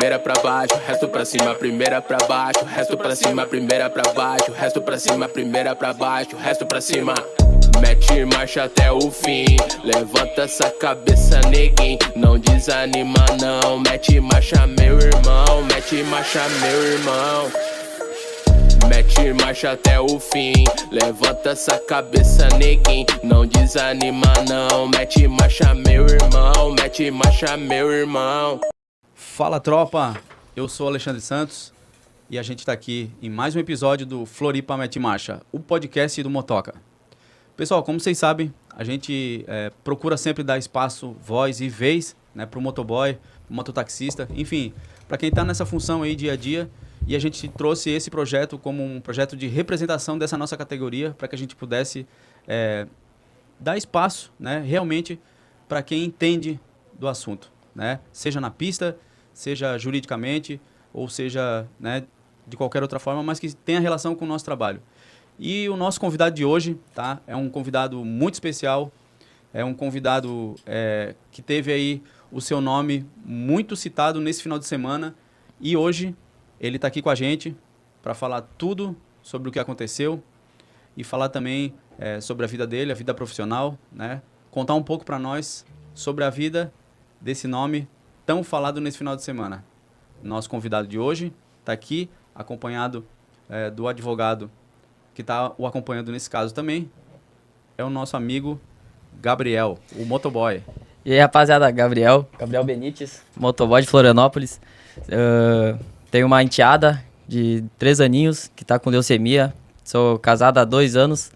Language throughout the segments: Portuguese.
primeira pra baixo, resto pra cima, primeira pra baixo, resto pra cima, primeira pra baixo, resto pra cima, primeira pra baixo, resto pra cima. Mete marcha até o fim, levanta essa cabeça, neguinho, não desanima não. Mete marcha, meu irmão, mete marcha, meu irmão. Mete marcha até o fim, levanta essa cabeça, neguinho, não desanima não. Mete marcha, meu irmão, mete marcha, meu irmão. Fala, tropa, eu sou Alexandre Santos e a gente tá aqui em mais um episódio do Floripa Mete Marcha, o podcast do Motoca. Pessoal, como vocês sabem, a gente procura sempre dar espaço, voz e vez, né, pro motoboy, pro mototaxista, enfim, para quem tá nessa função aí dia a dia. E a gente trouxe esse projeto como um projeto de representação dessa nossa categoria, para que a gente pudesse dar espaço, né, realmente para quem entende do assunto, né? Seja na pista, seja juridicamente, ou seja, né, de qualquer outra forma, mas que tenha relação com o nosso trabalho. E o nosso convidado de hoje, tá, é um convidado muito especial, é um convidado que teve aí o seu nome muito citado nesse final de semana, e hoje ele está aqui com a gente para falar tudo sobre o que aconteceu e falar também sobre a vida dele, a vida profissional, né? Contar um pouco para nós sobre a vida desse nome tão falado nesse final de semana. Nosso convidado de hoje está aqui, acompanhado do advogado que está o acompanhando nesse caso também, é o nosso amigo Gabriel, o motoboy. E aí, rapaziada, Gabriel Benites, motoboy de Florianópolis. Tenho uma enteada de 3 aninhos que está com leucemia. Sou casado há 2 anos.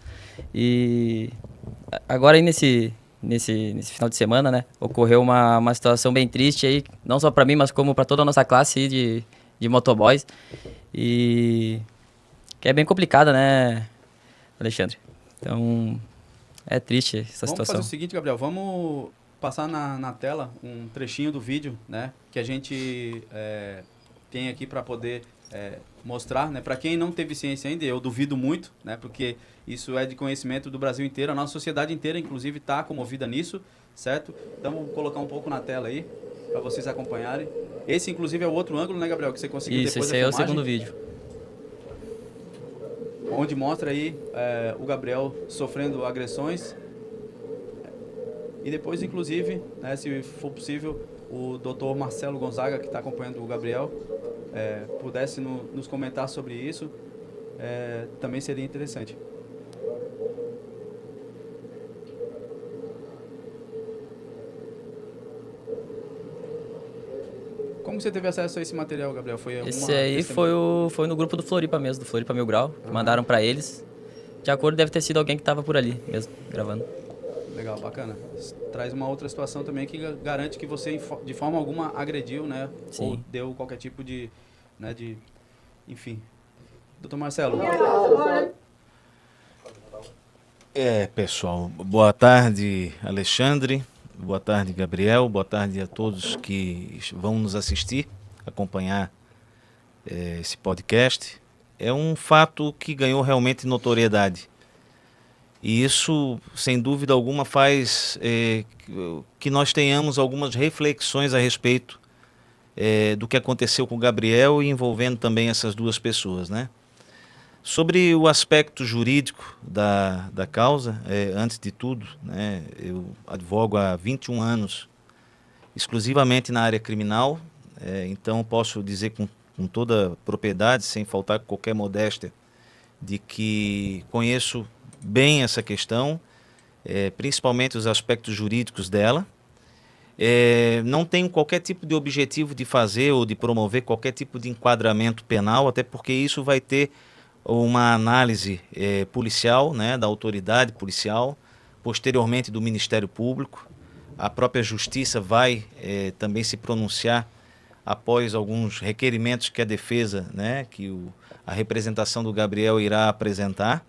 E agora aí nesse final de semana, né, ocorreu uma situação bem triste aí, não só para mim, mas como para toda a nossa classe aí de motoboys. E que é bem complicada, né, Alexandre? Então, é triste essa situação. Vamos fazer o seguinte, Gabriel, vamos passar na tela um trechinho do vídeo, né, que a gente tem aqui para poder mostrar, né, para quem não teve ciência ainda, eu duvido muito, né, porque isso é de conhecimento do Brasil inteiro, a nossa sociedade inteira, inclusive, está comovida nisso, certo? Então, vou colocar um pouco na tela aí, para vocês acompanharem. Esse, inclusive, é o outro ângulo, né, Gabriel, que você conseguiu Isso, depois da esse aí filmagem. é o segundo vídeo. Onde mostra aí o Gabriel sofrendo agressões. E depois, inclusive, né, se for possível, o Dr. Marcelo Gonzaga, que está acompanhando o Gabriel, pudesse nos comentar sobre isso, também seria interessante. Como você teve acesso a esse material, Gabriel? Esse aí foi no grupo do Floripa mesmo, do Floripa Mil Grau, que mandaram para eles. De acordo, deve ter sido alguém que estava por ali mesmo, gravando. Legal, bacana. Traz uma outra situação também que garante que você, de forma alguma, agrediu, né? Sim. Ou deu qualquer tipo de, né, enfim. Doutor Marcelo. Pessoal, boa tarde, Alexandre, boa tarde, Gabriel, boa tarde a todos que vão nos assistir, acompanhar esse podcast. É um fato que ganhou realmente notoriedade. E isso, sem dúvida alguma, faz que nós tenhamos algumas reflexões a respeito do que aconteceu com o Gabriel e envolvendo também essas duas pessoas, né? Sobre o aspecto jurídico da causa, antes de tudo, né, eu advogo há 21 anos exclusivamente na área criminal, então posso dizer com toda propriedade, sem faltar qualquer modéstia, de que conheço bem essa questão, principalmente os aspectos jurídicos dela. Não tenho qualquer tipo de objetivo de fazer ou de promover qualquer tipo de enquadramento penal, até porque isso vai ter uma análise policial, né, da autoridade policial, posteriormente do Ministério Público. A própria Justiça vai também se pronunciar após alguns requerimentos que a defesa, né, a representação do Gabriel irá apresentar.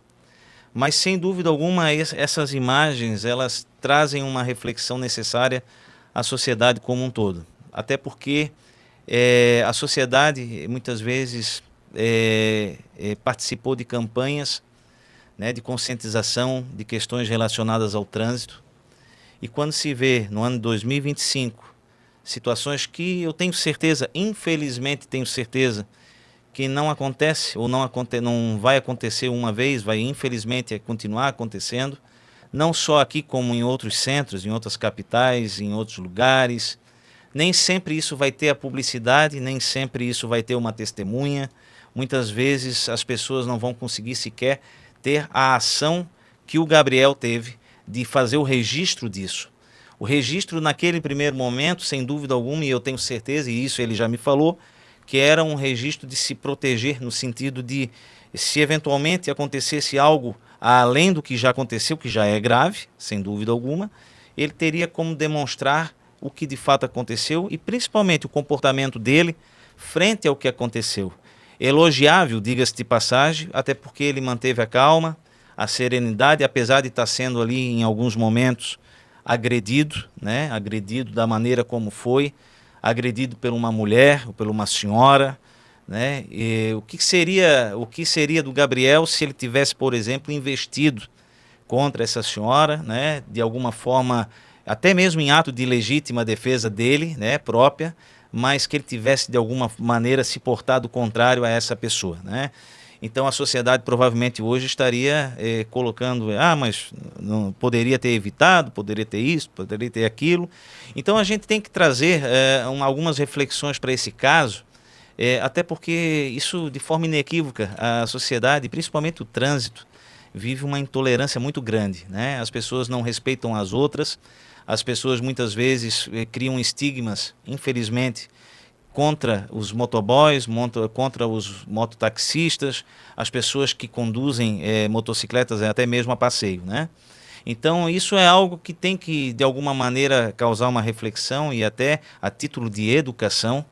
Mas, sem dúvida alguma, essas imagens elas trazem uma reflexão necessária à sociedade como um todo. Até porque a sociedade, muitas vezes, participou de campanhas, né, de conscientização de questões relacionadas ao trânsito. E quando se vê, no ano de 2025, situações que eu tenho certeza, infelizmente tenho certeza, que não acontece ou não vai acontecer uma vez, vai infelizmente continuar acontecendo, não só aqui como em outros centros, em outras capitais, em outros lugares. Nem sempre isso vai ter a publicidade, nem sempre isso vai ter uma testemunha. Muitas vezes as pessoas não vão conseguir sequer ter a ação que o Gabriel teve de fazer o registro disso. O registro naquele primeiro momento, sem dúvida alguma, e eu tenho certeza, e isso ele já me falou, que era um registro de se proteger, no sentido de, se eventualmente acontecesse algo além do que já aconteceu, que já é grave, sem dúvida alguma, ele teria como demonstrar o que de fato aconteceu e principalmente o comportamento dele frente ao que aconteceu. Elogiável, diga-se de passagem, até porque ele manteve a calma, a serenidade, apesar de estar sendo ali em alguns momentos agredido, né? Agredido da maneira como foi, agredido por uma mulher, ou por uma senhora, né? E o que seria do Gabriel se ele tivesse, por exemplo, investido contra essa senhora, né? De alguma forma, até mesmo em ato de legítima defesa dele, né? Própria, mas que ele tivesse de alguma maneira se portado contrário a essa pessoa, né? Então a sociedade provavelmente hoje estaria colocando, mas não, poderia ter evitado, poderia ter isso, poderia ter aquilo. Então a gente tem que trazer algumas reflexões para esse caso, até porque isso de forma inequívoca, a sociedade, principalmente o trânsito, vive uma intolerância muito grande, né? As pessoas não respeitam as outras, as pessoas muitas vezes criam estigmas, infelizmente, contra os motoboys, contra os mototaxistas, as pessoas que conduzem motocicletas até mesmo a passeio, né? Então isso é algo que tem que, de alguma maneira, causar uma reflexão e até a título de educação,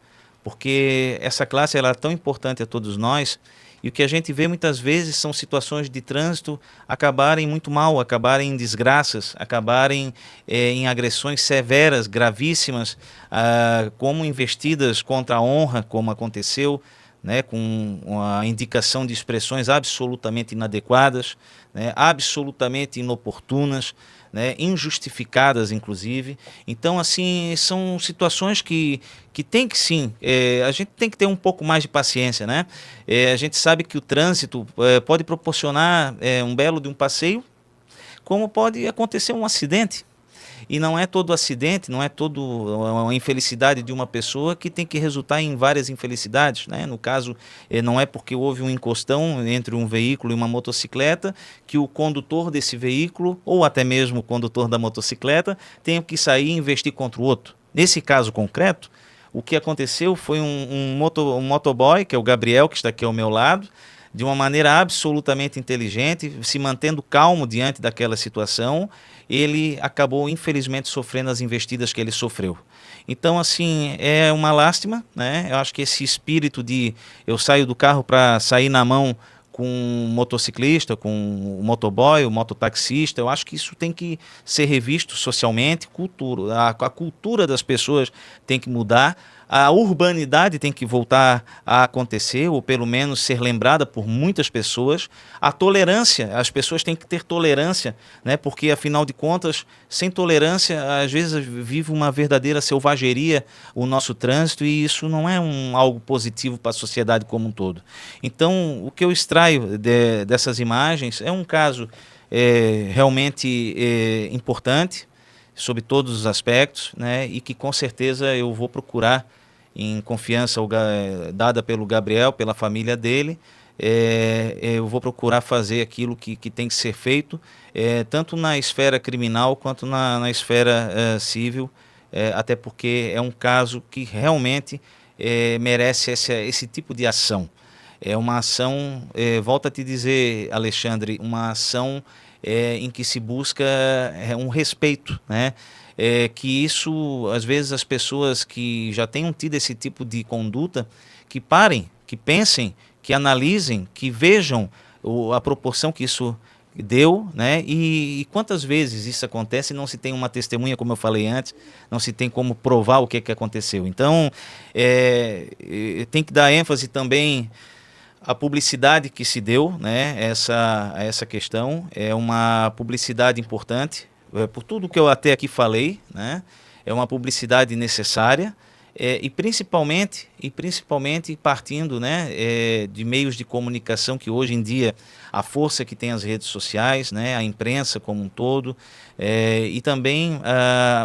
porque essa classe ela é tão importante a todos nós. E o que a gente vê muitas vezes são situações de trânsito acabarem muito mal, acabarem em desgraças, acabarem em agressões severas, gravíssimas, como investidas contra a honra, como aconteceu, né, com a indicação de expressões absolutamente inadequadas, né, absolutamente inoportunas, né, injustificadas, inclusive. Então, assim, são situações que tem que, sim, a gente tem que ter um pouco mais de paciência, né? A gente sabe que o trânsito pode proporcionar um belo de um passeio, como pode acontecer um acidente. E não é todo acidente, não é toda uma infelicidade de uma pessoa que tem que resultar em várias infelicidades, né? No caso, não é porque houve um encostão entre um veículo e uma motocicleta que o condutor desse veículo, ou até mesmo o condutor da motocicleta, tenha que sair e investir contra o outro. Nesse caso concreto, o que aconteceu foi um motoboy, que é o Gabriel, que está aqui ao meu lado, de uma maneira absolutamente inteligente, se mantendo calmo diante daquela situação, ele acabou, infelizmente, sofrendo as investidas que ele sofreu. Então, assim, é uma lástima, né? Eu acho que esse espírito de eu saio do carro para sair na mão com um motociclista, com o motoboy, o mototaxista, eu acho que isso tem que ser revisto socialmente, a cultura das pessoas tem que mudar, a urbanidade tem que voltar a acontecer, ou pelo menos ser lembrada por muitas pessoas. A tolerância, as pessoas têm que ter tolerância, né? Porque afinal de contas, sem tolerância, às vezes vive uma verdadeira selvageria o nosso trânsito, e isso não é algo positivo para a sociedade como um todo. Então, o que eu extraio dessas imagens é um caso realmente importante, sob todos os aspectos, né? E que com certeza eu vou procurar, em confiança dada pelo Gabriel, pela família dele, eu vou procurar fazer aquilo que tem que ser feito, tanto na esfera criminal quanto na esfera civil, até porque é um caso que realmente merece esse tipo de ação. É uma ação, volto a te dizer, Alexandre, uma ação em que se busca um respeito, né? Que isso, às vezes, as pessoas que já tenham tido esse tipo de conduta, que parem, que pensem, que analisem, que vejam a proporção que isso deu, né? E quantas vezes isso acontece e não se tem uma testemunha, como eu falei antes, não se tem como provar o que aconteceu. Então, tem que dar ênfase também a publicidade que se deu, né, essa questão é uma publicidade importante, por tudo que eu até aqui falei, né, é uma publicidade necessária, e principalmente partindo, né, de meios de comunicação que hoje em dia a força que tem as redes sociais, né, a imprensa como um todo, e também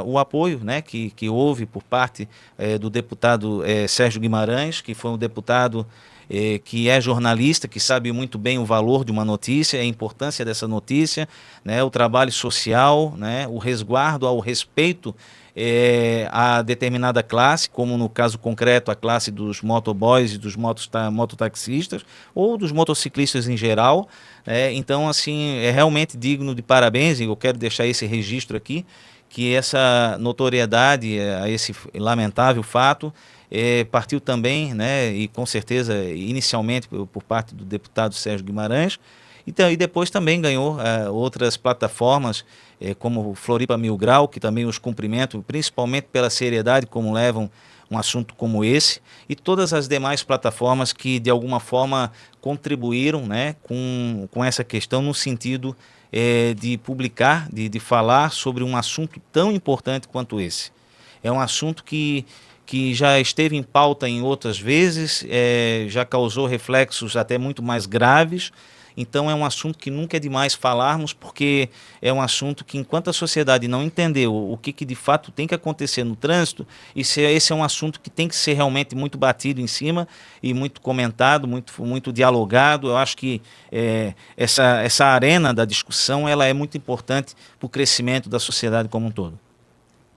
o apoio, né, que houve por parte do deputado Sérgio Guimarães, que foi um deputado que é jornalista, que sabe muito bem o valor de uma notícia, a importância dessa notícia, né, o trabalho social, né, o resguardo ao respeito a determinada classe, como no caso concreto a classe dos motoboys e dos mototaxistas, ou dos motociclistas em geral. Então, assim, é realmente digno de parabéns, e eu quero deixar esse registro aqui, que essa notoriedade a esse lamentável fato partiu também, né, e com certeza inicialmente por parte do deputado Sérgio Guimarães, e depois também ganhou outras plataformas, como o Floripa Mil Grau, que também os cumprimento, principalmente pela seriedade como levam um assunto como esse, e todas as demais plataformas que de alguma forma contribuíram, né, com essa questão no sentido de publicar, de falar sobre um assunto tão importante quanto esse. É um assunto que já esteve em pauta em outras vezes, já causou reflexos até muito mais graves. Então é um assunto que nunca é demais falarmos, porque é um assunto que, enquanto a sociedade não entendeu o que de fato tem que acontecer no trânsito, esse é um assunto que tem que ser realmente muito batido em cima e muito comentado, muito dialogado. Eu acho que essa arena da discussão ela é muito importante para o crescimento da sociedade como um todo.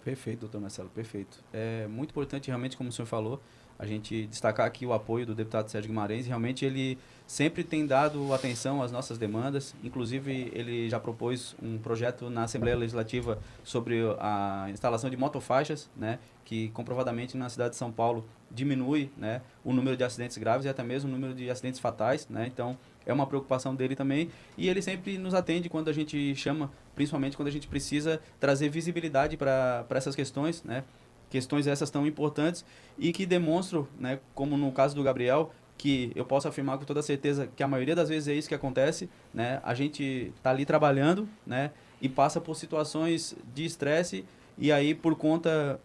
Perfeito, doutor Marcelo, perfeito. É muito importante, realmente, como o senhor falou, a gente destacar aqui o apoio do deputado Sérgio Guimarães. Realmente ele sempre tem dado atenção às nossas demandas. Inclusive, ele já propôs um projeto na Assembleia Legislativa sobre a instalação de motofaixas, né, que comprovadamente na cidade de São Paulo diminui, né, o número de acidentes graves e até mesmo o número de acidentes fatais, né. Então, é uma preocupação dele também, e ele sempre nos atende quando a gente chama, principalmente quando a gente precisa trazer visibilidade para essas questões, né? Questões essas tão importantes e que demonstram, né, como no caso do Gabriel, que eu posso afirmar com toda certeza que a maioria das vezes é isso que acontece, né? A gente está ali trabalhando, né, e passa por situações de estresse, e aí por conta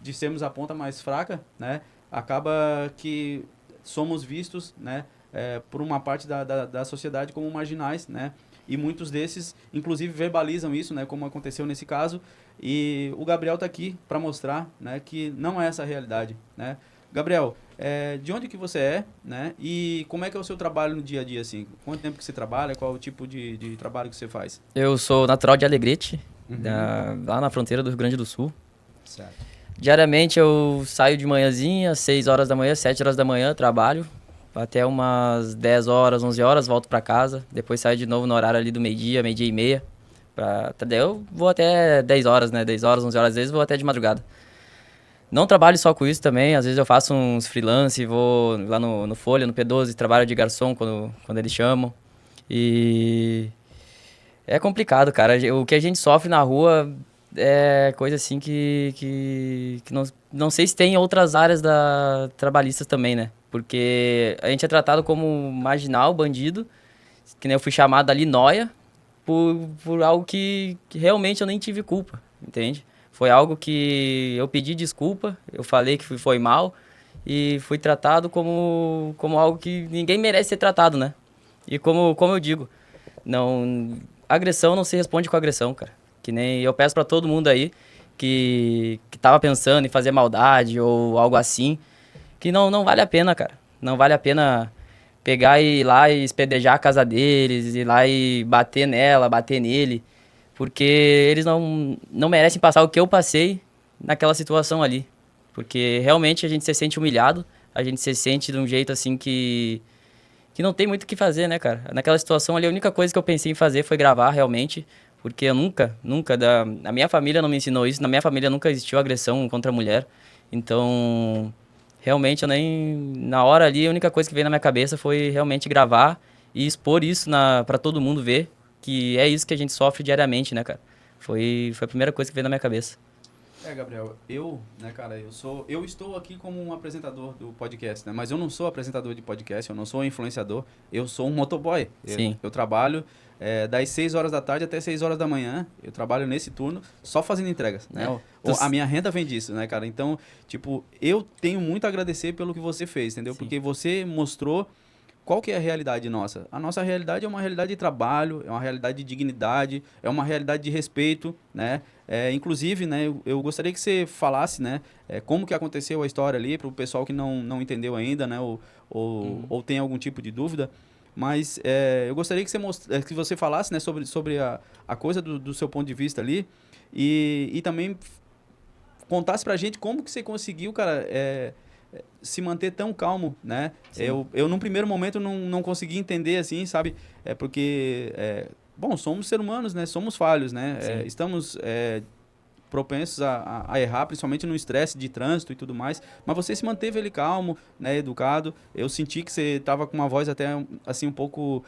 de sermos a ponta mais fraca, né, acaba que somos vistos, né, por uma parte da sociedade como marginais, né? E muitos desses, inclusive, verbalizam isso, né? Como aconteceu nesse caso. E o Gabriel está aqui para mostrar, né, que não é essa a realidade, né? Gabriel, de onde que você é, né? E como é que é o seu trabalho no dia a dia, assim? Quanto tempo que você trabalha? Qual é o tipo de trabalho que você faz? Eu sou natural de Alegrete, lá na fronteira do Rio Grande do Sul. Certo. Diariamente eu saio de manhãzinha, 6 horas da manhã, 7 horas da manhã, trabalho. Até umas 10 horas, 11 horas, volto para casa. Depois saio de novo no horário ali do meio-dia, meio-dia e meia. Eu vou até 10 horas, né? 10 horas, 11 horas, às vezes vou até de madrugada. Não trabalho só com isso também. Às vezes eu faço uns freelance, vou lá no Folha, no P12, trabalho de garçom quando eles chamam. E é complicado, cara. O que a gente sofre na rua é coisa assim que não sei se tem em outras áreas trabalhistas também, né? Porque a gente é tratado como marginal, bandido, que nem eu fui chamado ali nóia, por algo que realmente eu nem tive culpa, entende? Foi algo que eu pedi desculpa, eu falei que foi mal e fui tratado como algo que ninguém merece ser tratado, né? E como eu digo, agressão não se responde com agressão, cara. Que nem eu peço pra todo mundo aí que tava pensando em fazer maldade ou algo assim, que não vale a pena, cara. Não vale a pena pegar e ir lá e espedejar a casa deles, ir lá e bater nela, bater nele, porque eles não merecem passar o que eu passei naquela situação ali. Porque realmente a gente se sente humilhado, a gente se sente de um jeito assim que não tem muito o que fazer, né, cara? Naquela situação ali, a única coisa que eu pensei em fazer foi gravar, realmente, porque eu nunca, a minha família não me ensinou isso, na minha família nunca existiu agressão contra a mulher, então realmente na hora ali, a única coisa que veio na minha cabeça foi realmente gravar e expor isso pra todo mundo ver, que é isso que a gente sofre diariamente, né, cara? Foi a primeira coisa que veio na minha cabeça. Gabriel, né, cara, eu estou aqui como um apresentador do podcast, né, mas eu não sou apresentador de podcast, eu não sou influenciador, eu sou um motoboy. Sim. Eu trabalho das 6 horas da tarde até 6 horas da manhã, eu trabalho nesse turno só fazendo entregas, né, a minha renda vem disso, né, cara, então, tipo, eu tenho muito a agradecer pelo que você fez, entendeu, Sim. porque você mostrou qual que é a realidade nossa? A nossa realidade é uma realidade de trabalho, é uma realidade de dignidade, é uma realidade de respeito, né? Inclusive, né, eu gostaria que você falasse, né, como que aconteceu a história ali, para o pessoal que não entendeu ainda, né, ou tem algum tipo de dúvida. Mas eu gostaria que que você falasse, né, sobre a coisa do seu ponto de vista ali e também contasse pra gente como que você conseguiu, cara, se manter tão calmo, né? Eu num primeiro momento não consegui entender assim, sabe? Porque bom, somos seres humanos, né? Somos falhos, né? Estamos propensos a errar, principalmente no estresse de trânsito e tudo mais. Mas você se manteve ele calmo, né? Educado. Eu senti que você estava com uma voz até assim um pouco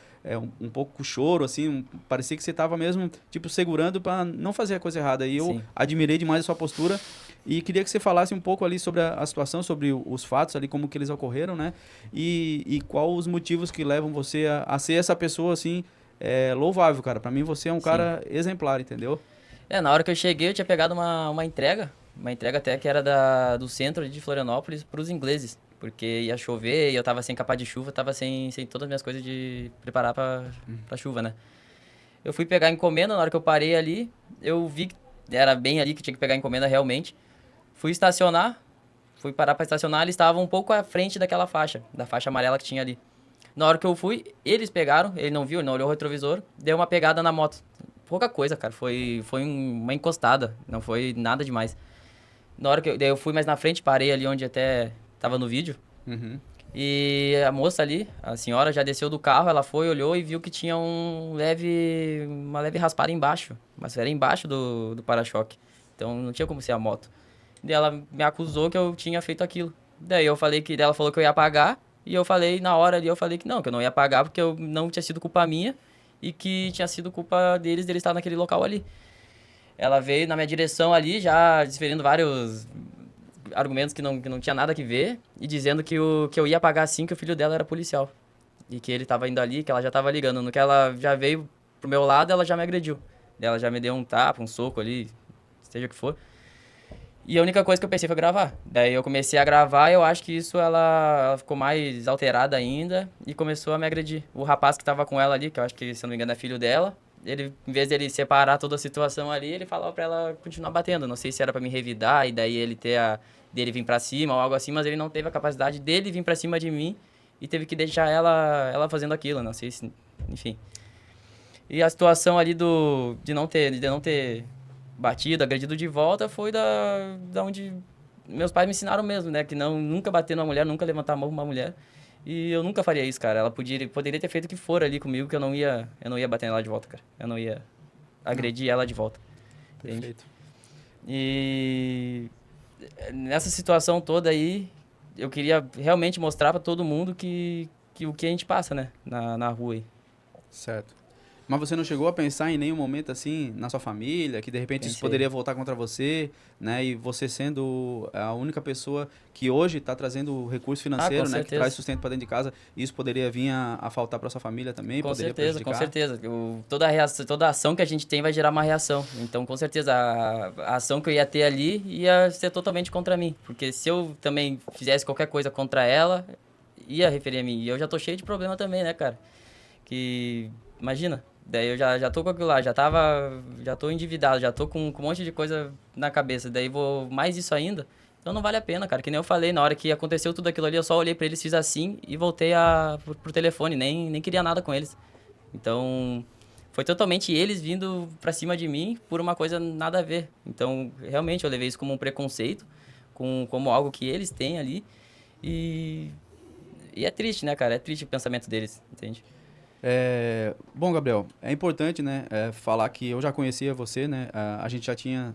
um pouco com choro, assim. Parecia que você estava mesmo tipo segurando para não fazer a coisa errada. E eu admirei demais a sua postura. E queria que você falasse um pouco ali sobre a situação, sobre os fatos ali, como que eles ocorreram, né? E qual os motivos que levam você a ser essa pessoa, assim, louvável, cara. Pra mim, você é um cara exemplar, entendeu? Na hora que eu cheguei, eu tinha pegado uma entrega até que era do centro de Florianópolis pros ingleses. Porque ia chover e eu tava sem capa de chuva, tava sem todas as minhas coisas de preparar pra chuva, né? Eu fui pegar a encomenda, na hora que eu parei ali, eu vi que era bem ali que tinha que pegar a encomenda realmente. Fui estacionar, fui parar pra estacionar, eles estavam um pouco à frente da faixa amarela que tinha ali. Na hora que eu fui, eles pegaram, ele não viu, ele não olhou o retrovisor, deu uma pegada na moto. Pouca coisa, cara, foi uma encostada, não foi nada demais. Na hora que daí eu fui mais na frente, parei ali onde até tava no vídeo. E a moça ali, a senhora já desceu do carro, ela foi, olhou e viu que tinha uma leve raspada embaixo. Mas era embaixo do para-choque. Então não tinha como ser a moto. Daí ela me acusou que eu tinha feito aquilo. Daí ela falou que eu ia pagar. E eu falei, na hora ali, eu falei que eu não ia pagar porque eu não tinha sido culpa minha. E que tinha sido culpa deles estar naquele local ali. Ela veio na minha direção ali, já desferindo vários argumentos que não tinha nada que ver. E dizendo que eu ia pagar sim, que o filho dela era policial. E que ele tava indo ali, que ela já tava ligando. No que ela já veio pro meu lado, ela já me agrediu. Ela já me deu um tapa, um soco ali, seja o que for. E a única coisa que eu pensei foi gravar. Daí eu comecei a gravar e eu acho que isso ela ficou mais alterada ainda e começou a me agredir. O rapaz que tava com ela ali, que eu acho que, se eu não me engano, é filho dela, ele, em vez dele separar toda a situação ali, ele falava pra ela continuar batendo. Não sei se era pra me revidar e daí dele vir pra cima ou algo assim, mas ele não teve a capacidade dele vir pra cima de mim e teve que deixar ela fazendo aquilo. Não sei se... Enfim. E a situação ali de não ter batido, agredido de volta, foi da onde meus pais me ensinaram mesmo, né? Que nunca bater numa mulher, nunca levantar a mão pra uma mulher. E eu nunca faria isso, cara. Ela poderia ter feito o que for ali comigo, que eu não ia bater nela de volta, cara. Eu não ia agredir ela de volta. Entende? Perfeito. E nessa situação toda aí, eu queria realmente mostrar pra todo mundo que o que a gente passa, né? Na rua aí. Certo. Mas você não chegou a pensar em nenhum momento assim na sua família, que de repente isso Pensei. poderia voltar contra você, né? E você sendo a única pessoa que hoje está trazendo recurso financeiro, com né? Que certeza. traz sustento para dentro de casa, isso poderia vir a faltar para sua família também, Com poderia certeza, prejudicar. com certeza. Toda ação que a gente tem vai gerar uma reação. Então, com certeza, a ação que eu ia ter ali ia ser totalmente contra mim. Porque se eu também fizesse qualquer coisa contra ela, ia referir a mim. E eu já tô cheio de problema também, né, cara? Que, imagina, daí eu já tô com aquilo lá, já tô endividado, já tô com um monte de coisa na cabeça. Daí vou mais isso ainda. Então não vale a pena, cara. Que nem eu falei, na hora que aconteceu tudo aquilo ali, eu só olhei pra eles, fiz assim e voltei pro telefone. Nem queria nada com eles. Então, foi totalmente eles vindo pra cima de mim por uma coisa nada a ver. Então, realmente, eu levei isso como um preconceito, como algo que eles têm ali. E é triste, né, cara? É triste o pensamento deles, entende? Bom, Gabriel, é importante, né, falar que eu já conhecia você, né, a gente já tinha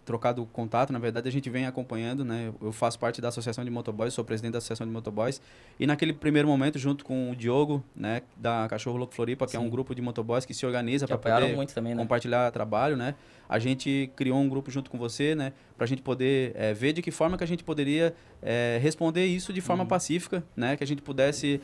trocado contato, na verdade a gente vem acompanhando, né, eu faço parte da Associação de Motoboys, sou presidente da Associação de Motoboys, e naquele primeiro momento, junto com o Diogo, né, da Cachorro Louco Floripa, que é um grupo de motoboys que se organiza para poder muito também, né? compartilhar trabalho, né, a gente criou um grupo junto com você, né, para a gente poder ver de que forma que a gente poderia responder isso de forma pacífica, né? Que a gente pudesse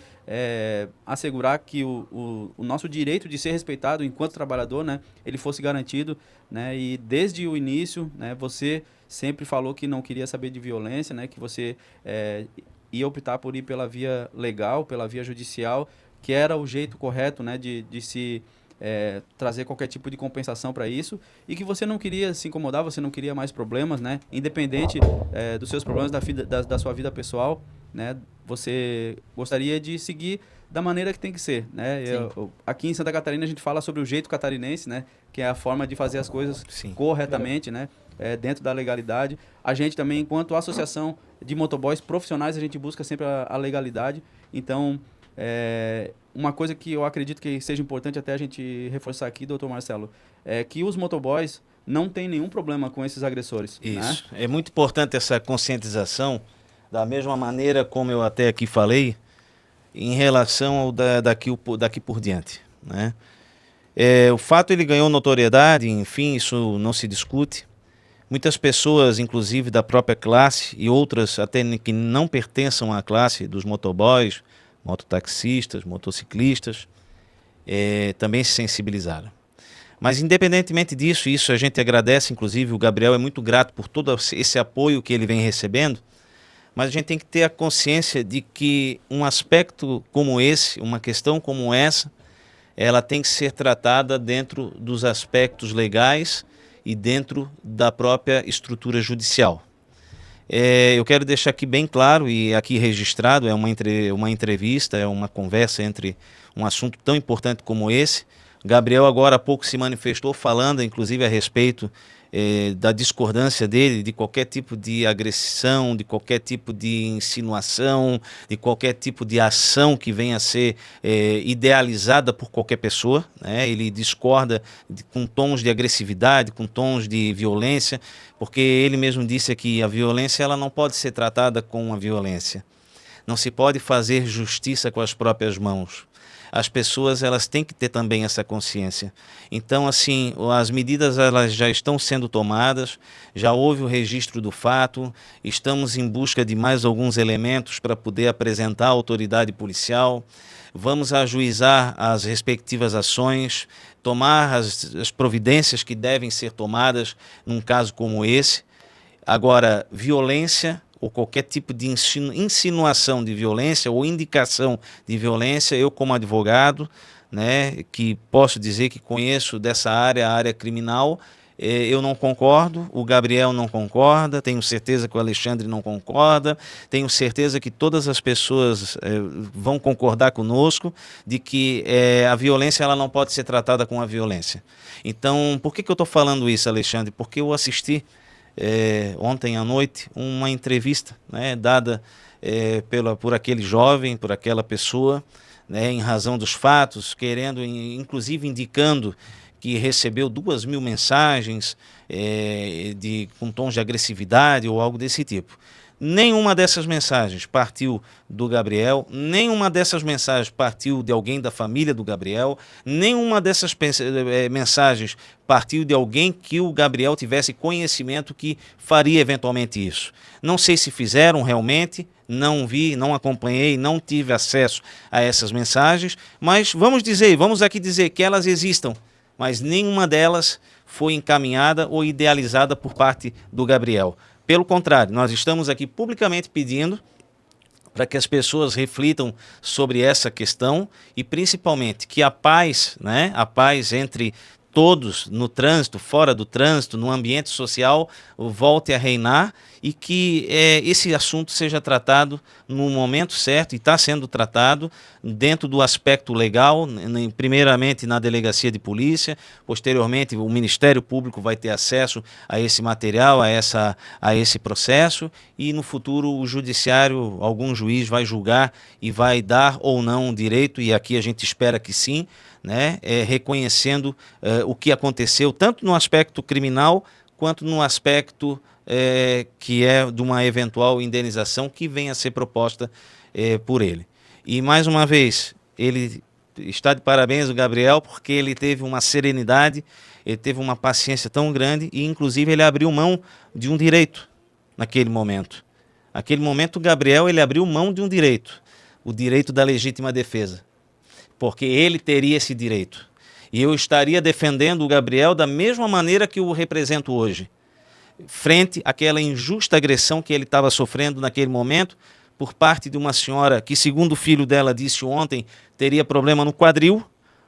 assegurar que o nosso direito de ser respeitado enquanto trabalhador, né? Ele fosse garantido, né? E desde o início, né? Você sempre falou que não queria saber de violência, né? Que você ia optar por ir pela via legal, pela via judicial, que era o jeito correto, né? De se trazer qualquer tipo de compensação para isso, e que você não queria se incomodar, você não queria mais problemas, né? Independente dos seus problemas da sua vida pessoal, né? Você gostaria de seguir da maneira que tem que ser, né? Aqui em Santa Catarina a gente fala sobre o jeito catarinense, né? Que é a forma de fazer as coisas corretamente, né? Dentro da legalidade. A gente também, enquanto associação de motoboys profissionais, a gente busca sempre a legalidade. Então, uma coisa que eu acredito que seja importante até a gente reforçar aqui, doutor Marcelo, é que os motoboys não têm nenhum problema com esses agressores. Isso. Né? É muito importante essa conscientização, da mesma maneira como eu até aqui falei, em relação ao daqui por diante. Né? O fato ele ganhou notoriedade, enfim, isso não se discute. Muitas pessoas, inclusive da própria classe, e outras até que não pertençam à classe dos motoboys, mototaxistas, motociclistas, também se sensibilizaram. Mas independentemente disso, isso a gente agradece, inclusive o Gabriel é muito grato por todo esse apoio que ele vem recebendo, mas a gente tem que ter a consciência de que um aspecto como esse, uma questão como essa, ela tem que ser tratada dentro dos aspectos legais e dentro da própria estrutura judicial. Eu quero deixar aqui bem claro e aqui registrado, é uma entrevista, é uma conversa entre um assunto tão importante como esse. Gabriel agora há pouco se manifestou falando, inclusive, a respeito da discordância dele, de qualquer tipo de agressão, de qualquer tipo de insinuação, de qualquer tipo de ação que venha a ser idealizada por qualquer pessoa. Né? Ele discorda com tons de agressividade, com tons de violência, porque ele mesmo disse que a violência ela não pode ser tratada com a violência. Não se pode fazer justiça com as próprias mãos. As pessoas elas têm que ter também essa consciência. Então, assim, as medidas elas já estão sendo tomadas, já houve o registro do fato, estamos em busca de mais alguns elementos para poder apresentar à autoridade policial, vamos ajuizar as respectivas ações, tomar as providências que devem ser tomadas num caso como esse. Agora, violência ou qualquer tipo de insinuação de violência ou indicação de violência, eu como advogado, né, que posso dizer que conheço dessa área, a área criminal, eu não concordo, o Gabriel não concorda, tenho certeza que o Alexandre não concorda, tenho certeza que todas as pessoas vão concordar conosco de que a violência ela não pode ser tratada com a violência. Então, por que eu estou falando isso, Alexandre? Porque eu assisti ontem à noite uma entrevista, né, dada por aquele jovem, por aquela pessoa, né, em razão dos fatos, querendo, inclusive indicando que recebeu 2.000 mensagens com tons de agressividade ou algo desse tipo. Nenhuma dessas mensagens partiu do Gabriel, nenhuma dessas mensagens partiu de alguém da família do Gabriel, nenhuma dessas mensagens partiu de alguém que o Gabriel tivesse conhecimento que faria eventualmente isso. Não sei se fizeram realmente, não vi, não acompanhei, não tive acesso a essas mensagens, mas vamos aqui dizer que elas existam, mas nenhuma delas foi encaminhada ou idealizada por parte do Gabriel. Pelo contrário, nós estamos aqui publicamente pedindo para que as pessoas reflitam sobre essa questão e principalmente que a paz, né, a paz entre todos no trânsito, fora do trânsito, no ambiente social, volte a reinar e que esse assunto seja tratado no momento certo e está sendo tratado dentro do aspecto legal, primeiramente na delegacia de polícia, posteriormente o Ministério Público vai ter acesso a esse material, a esse processo e no futuro o judiciário, algum juiz vai julgar e vai dar ou não direito, e aqui a gente espera que sim, né, reconhecendo o que aconteceu, tanto no aspecto criminal quanto no aspecto que é de uma eventual indenização que venha a ser proposta por ele. E mais uma vez, ele está de parabéns o Gabriel, porque ele teve uma serenidade, ele teve uma paciência tão grande e, inclusive, ele abriu mão de um direito naquele momento. Naquele momento, o Gabriel ele abriu mão de um direito, o direito da legítima defesa, porque ele teria esse direito. E eu estaria defendendo o Gabriel da mesma maneira que o represento hoje, frente àquela injusta agressão que ele estava sofrendo naquele momento, por parte de uma senhora que, segundo o filho dela disse ontem, teria problema no quadril,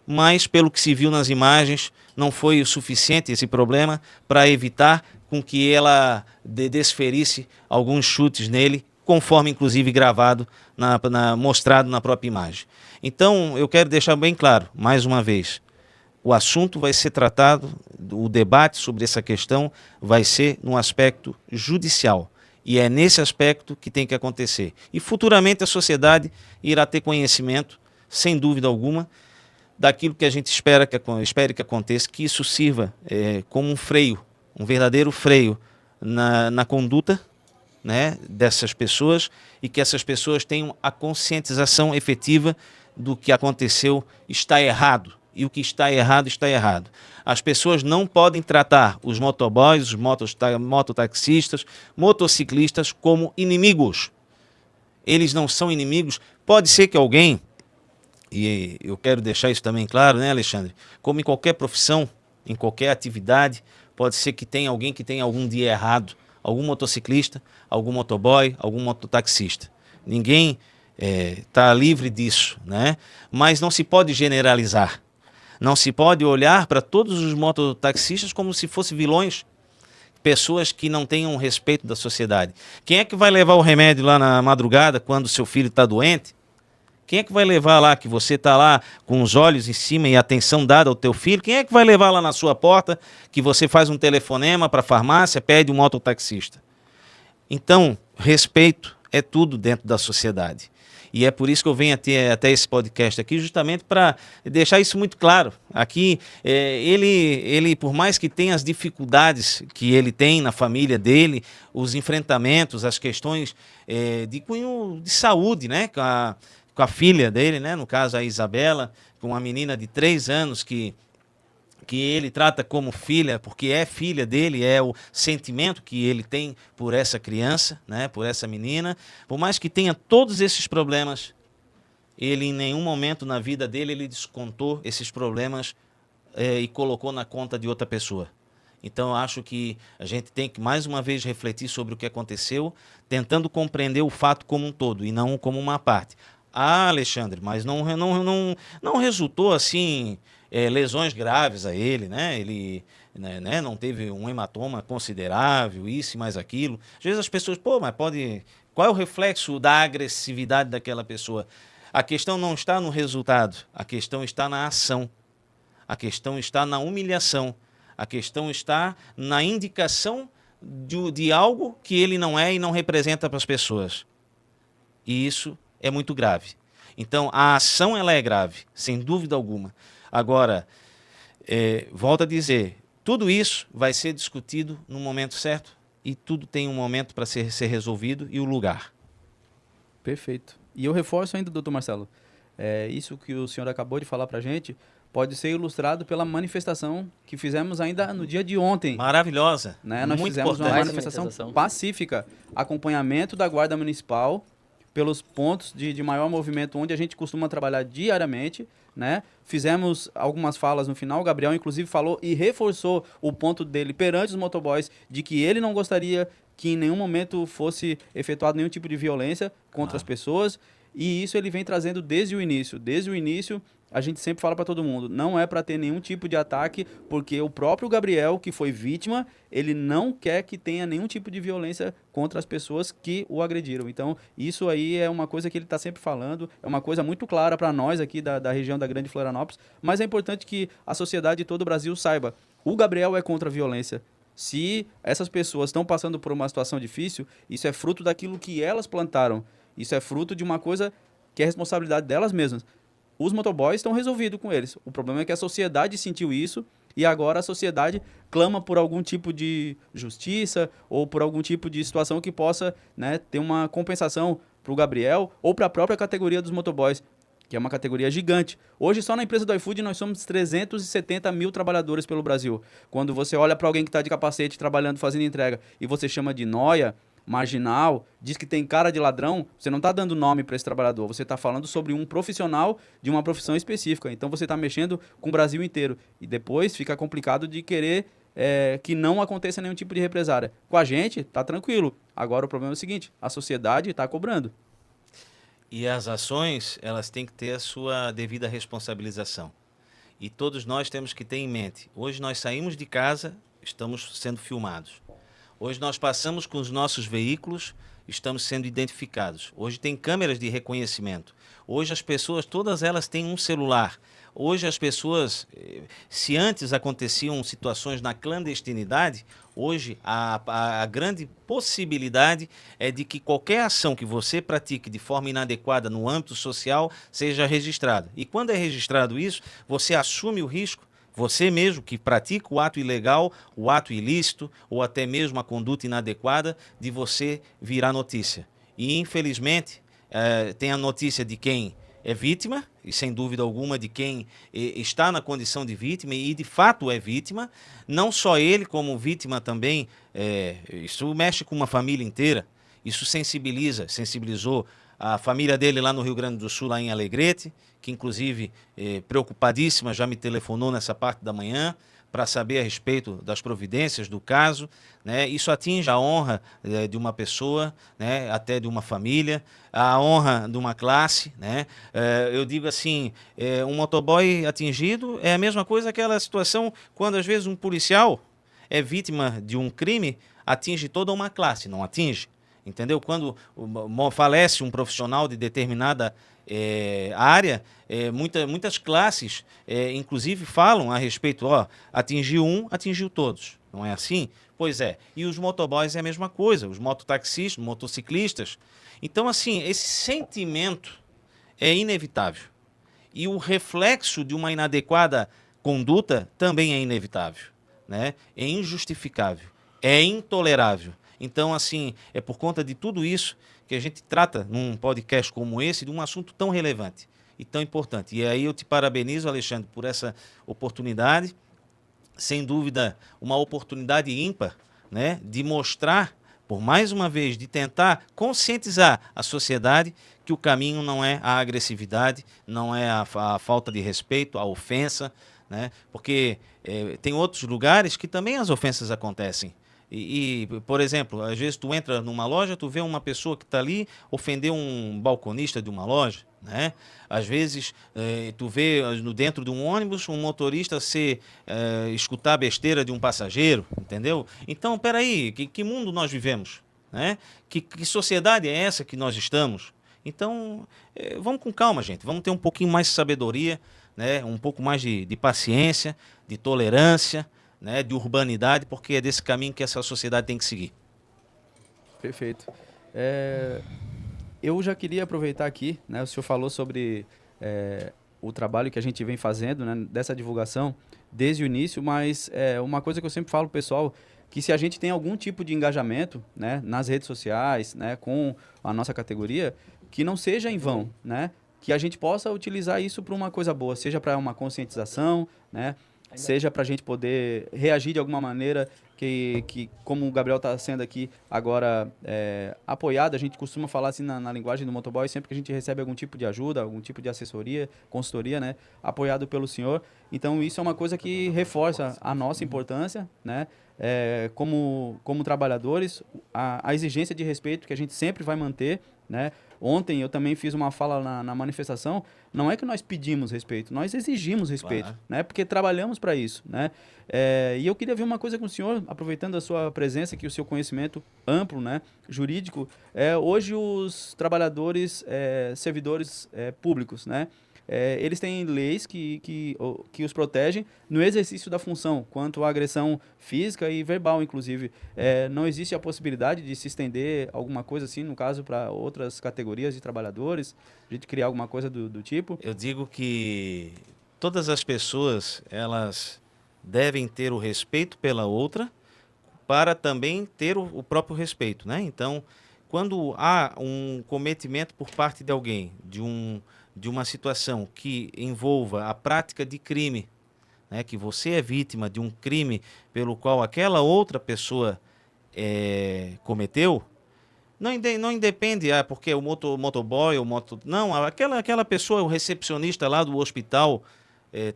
mas pelo que se viu nas imagens, não foi o suficiente esse problema para evitar com que ela desferisse alguns chutes nele, conforme inclusive gravado, mostrado na própria imagem. Então, eu quero deixar bem claro, mais uma vez, o assunto vai ser tratado, o debate sobre essa questão vai ser no aspecto judicial. E é nesse aspecto que tem que acontecer. E futuramente a sociedade irá ter conhecimento, sem dúvida alguma, daquilo que a gente espere que aconteça, que isso sirva como um freio, um verdadeiro freio na conduta, né, dessas pessoas, e que essas pessoas tenham a conscientização efetiva do que aconteceu está errado. E o que está errado, está errado. As pessoas não podem tratar os motoboys, os mototaxistas, motociclistas como inimigos. Eles não são inimigos. Pode ser que alguém, e eu quero deixar isso também claro, né, Alexandre? Como em qualquer profissão, em qualquer atividade, pode ser que tenha alguém que tenha algum dia errado. Algum motociclista, algum motoboy, algum mototaxista. Ninguém está livre disso, né? Mas não se pode generalizar. Não se pode olhar para todos os mototaxistas como se fossem vilões, pessoas que não tenham respeito da sociedade. Quem é que vai levar o remédio lá na madrugada quando seu filho está doente? Quem é que vai levar lá, que você está lá com os olhos em cima e atenção dada ao teu filho? Quem é que vai levar lá na sua porta, que você faz um telefonema para a farmácia, pede um mototaxista? Então, respeito é tudo dentro da sociedade. E é por isso que eu venho até esse podcast aqui, justamente para deixar isso muito claro. Aqui, ele, por mais que tenha as dificuldades que ele tem na família dele, os enfrentamentos, as questões de cunho de saúde, né, com a filha dele, né, no caso a Isabela, com uma menina de 3 anos que ele trata como filha, porque é filha dele, é o sentimento que ele tem por essa criança, né, por essa menina. Por mais que tenha todos esses problemas, ele em nenhum momento na vida dele ele descontou esses problemas e colocou na conta de outra pessoa. Então eu acho que a gente tem que mais uma vez refletir sobre o que aconteceu, tentando compreender o fato como um todo e não como uma parte. Ah, Alexandre, mas não resultou assim lesões graves a ele, né? Ele não teve um hematoma considerável, isso e mais aquilo. Às vezes as pessoas, mas pode... Qual é o reflexo da agressividade daquela pessoa? A questão não está no resultado, a questão está na ação. A questão está na humilhação. A questão está na indicação de algo que ele não é e não representa para as pessoas. E isso é muito grave. Então, a ação ela é grave, sem dúvida alguma. Agora, volto a dizer, tudo isso vai ser discutido no momento certo e tudo tem um momento para ser resolvido e o lugar. Perfeito. E eu reforço ainda, doutor Marcelo, isso que o senhor acabou de falar para a gente pode ser ilustrado pela manifestação que fizemos ainda no dia de ontem. Maravilhosa. Né? Nós muito fizemos importante. uma manifestação pacífica, acompanhamento da Guarda Municipal pelos pontos de maior movimento onde a gente costuma trabalhar diariamente, né? Fizemos algumas falas no final, o Gabriel inclusive falou e reforçou o ponto dele perante os motoboys de que ele não gostaria que em nenhum momento fosse efetuado nenhum tipo de violência contra as pessoas, e isso ele vem trazendo desde o início. Desde o início, a gente sempre fala para todo mundo, não é para ter nenhum tipo de ataque, porque o próprio Gabriel, que foi vítima, ele não quer que tenha nenhum tipo de violência contra as pessoas que o agrediram. Então, isso aí é uma coisa que ele está sempre falando, é uma coisa muito clara para nós aqui da região da Grande Florianópolis, mas é importante que a sociedade de todo o Brasil saiba, o Gabriel é contra a violência. Se essas pessoas estão passando por uma situação difícil, isso é fruto daquilo que elas plantaram. Isso é fruto de uma coisa que é responsabilidade delas mesmas. Os motoboys estão resolvidos com eles. O problema é que a sociedade sentiu isso e agora a sociedade clama por algum tipo de justiça ou por algum tipo de situação que possa, né, ter uma compensação para o Gabriel ou para a própria categoria dos motoboys. que é uma categoria gigante. Hoje, só na empresa do iFood, nós somos 370 mil trabalhadores pelo Brasil. Quando você olha para alguém que está de capacete, trabalhando, fazendo entrega, e você chama de nóia, marginal, diz que tem cara de ladrão, você não está dando nome para esse trabalhador, você está falando sobre um profissional de uma profissão específica. Então, você está mexendo com o Brasil inteiro. E depois fica complicado de querer que não aconteça nenhum tipo de represária. Com a gente, tá tranquilo. Agora, o problema é o seguinte, a sociedade está cobrando. E as ações, elas têm que ter a sua devida responsabilização. E todos nós temos que ter em mente. Hoje nós saímos de casa, estamos sendo filmados. Hoje nós passamos com os nossos veículos, estamos sendo identificados. Hoje tem câmeras de reconhecimento. Hoje as pessoas, todas elas têm um celular. Hoje as pessoas, se antes aconteciam situações na clandestinidade, hoje a grande possibilidade é de que qualquer ação que você pratique de forma inadequada no âmbito social seja registrada. E quando é registrado isso, você assume o risco, você mesmo que pratica o ato ilegal, o ato ilícito ou até mesmo a conduta inadequada, de você virar notícia. E infelizmente tem a notícia de quem é vítima, e sem dúvida alguma de quem está na condição de vítima e de fato é vítima, não só ele como vítima também, isso mexe com uma família inteira, isso sensibilizou a família dele lá no Rio Grande do Sul, lá em Alegrete, que inclusive preocupadíssima já me telefonou nessa parte da manhã, para saber a respeito das providências do caso, né? Isso atinge a honra de uma pessoa, né? Até de uma família, a honra de uma classe, né? Eu digo assim, um motoboy atingido é a mesma coisa que aquela situação quando às vezes um policial é vítima de um crime, atinge toda uma classe, não atinge? Entendeu? Quando falece um profissional de determinada área, muitas classes, inclusive, falam a respeito, atingiu um, atingiu todos. Não é assim? Pois é. E os motoboys é a mesma coisa, os mototaxistas, motociclistas. Então, assim, esse sentimento é inevitável. E o reflexo de uma inadequada conduta também é inevitável, né? É injustificável, é intolerável. Então, assim, é por conta de tudo isso que a gente trata num podcast como esse de um assunto tão relevante e tão importante. E aí eu te parabenizo, Alexandre, por essa oportunidade, sem dúvida uma oportunidade ímpar, né, de mostrar, por mais uma vez, de tentar conscientizar a sociedade que o caminho não é a agressividade, não é a falta de respeito, a ofensa, né, porque tem outros lugares que também as ofensas acontecem. Por exemplo, às vezes tu entra numa loja, tu vê uma pessoa que está ali ofender um balconista de uma loja, né? Às vezes tu vê dentro de um ônibus um motorista escutar a besteira de um passageiro, entendeu? Então, peraí, que mundo nós vivemos, né? Que sociedade é essa que nós estamos? Então, vamos com calma, gente, vamos ter um pouquinho mais de sabedoria, né? Um pouco mais de paciência, de tolerância, né, de urbanidade, porque é desse caminho que essa sociedade tem que seguir. Perfeito. Eu já queria aproveitar aqui, né, o senhor falou sobre o trabalho que a gente vem fazendo, né, dessa divulgação desde o início, mas uma coisa que eu sempre falo, pessoal, que se a gente tem algum tipo de engajamento, né, nas redes sociais, né, com a nossa categoria, que não seja em vão, né, que a gente possa utilizar isso para uma coisa boa, seja para uma conscientização, né, seja para a gente poder reagir de alguma maneira que como o Gabriel está sendo aqui agora apoiado, a gente costuma falar assim na linguagem do motoboy, sempre que a gente recebe algum tipo de ajuda, algum tipo de assessoria, consultoria, né, apoiado pelo senhor. Então isso é uma coisa que reforça a nossa importância, né, como trabalhadores, a exigência de respeito que a gente sempre vai manter, né. Ontem eu também fiz uma fala na manifestação, não é que nós pedimos respeito, nós exigimos respeito, claro, né? Porque trabalhamos para isso, né? E eu queria ver uma coisa com o senhor, aproveitando a sua presença aqui, o seu conhecimento amplo, né, jurídico. Hoje os trabalhadores, servidores públicos, né? Eles têm leis que os protegem no exercício da função, quanto à agressão física e verbal, inclusive. Não existe a possibilidade de se estender alguma coisa assim, no caso, para outras categorias de trabalhadores, a gente criar alguma coisa do tipo? Eu digo que todas as pessoas, elas devem ter o respeito pela outra para também ter o próprio respeito, né? Então, quando há um cometimento por parte de alguém de uma situação que envolva a prática de crime, né, que você é vítima de um crime pelo qual aquela outra pessoa cometeu, não independe, porque o motoboy, não, aquela pessoa, o recepcionista lá do hospital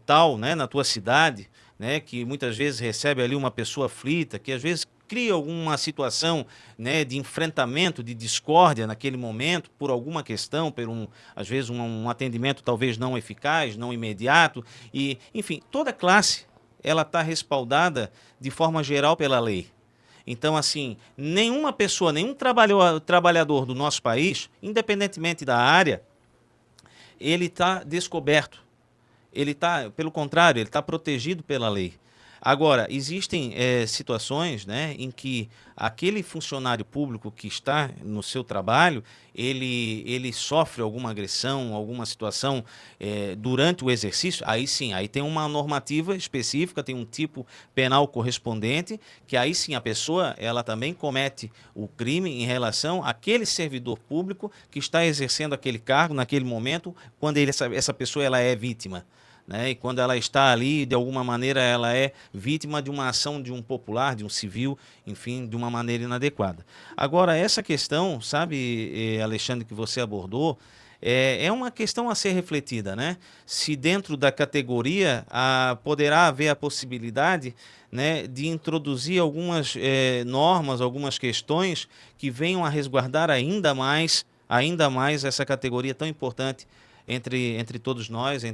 tal, né, na tua cidade, né, que muitas vezes recebe ali uma pessoa aflita, que às vezes cria alguma situação, né, de enfrentamento, de discórdia naquele momento, por alguma questão, às vezes um atendimento talvez não eficaz, não imediato, e, enfim, toda classe ela está respaldada de forma geral pela lei. Então, assim, nenhuma pessoa, nenhum trabalhador do nosso país, independentemente da área, ele está descoberto. Ele está, pelo contrário, ele está protegido pela lei. Agora, existem situações, né, em que aquele funcionário público que está no seu trabalho, ele sofre alguma agressão, alguma situação durante o exercício, aí sim, aí tem uma normativa específica, tem um tipo penal correspondente, que aí sim a pessoa ela também comete o crime em relação àquele servidor público que está exercendo aquele cargo naquele momento, quando essa pessoa ela é vítima. Né? E quando ela está ali, de alguma maneira, ela é vítima de uma ação de um popular, de um civil, enfim, de uma maneira inadequada. Agora, essa questão, sabe, Alexandre, que você abordou, é uma questão a ser refletida, né? Se dentro da categoria poderá haver a possibilidade, né, de introduzir algumas normas, algumas questões que venham a resguardar ainda mais essa categoria tão importante entre todos nós,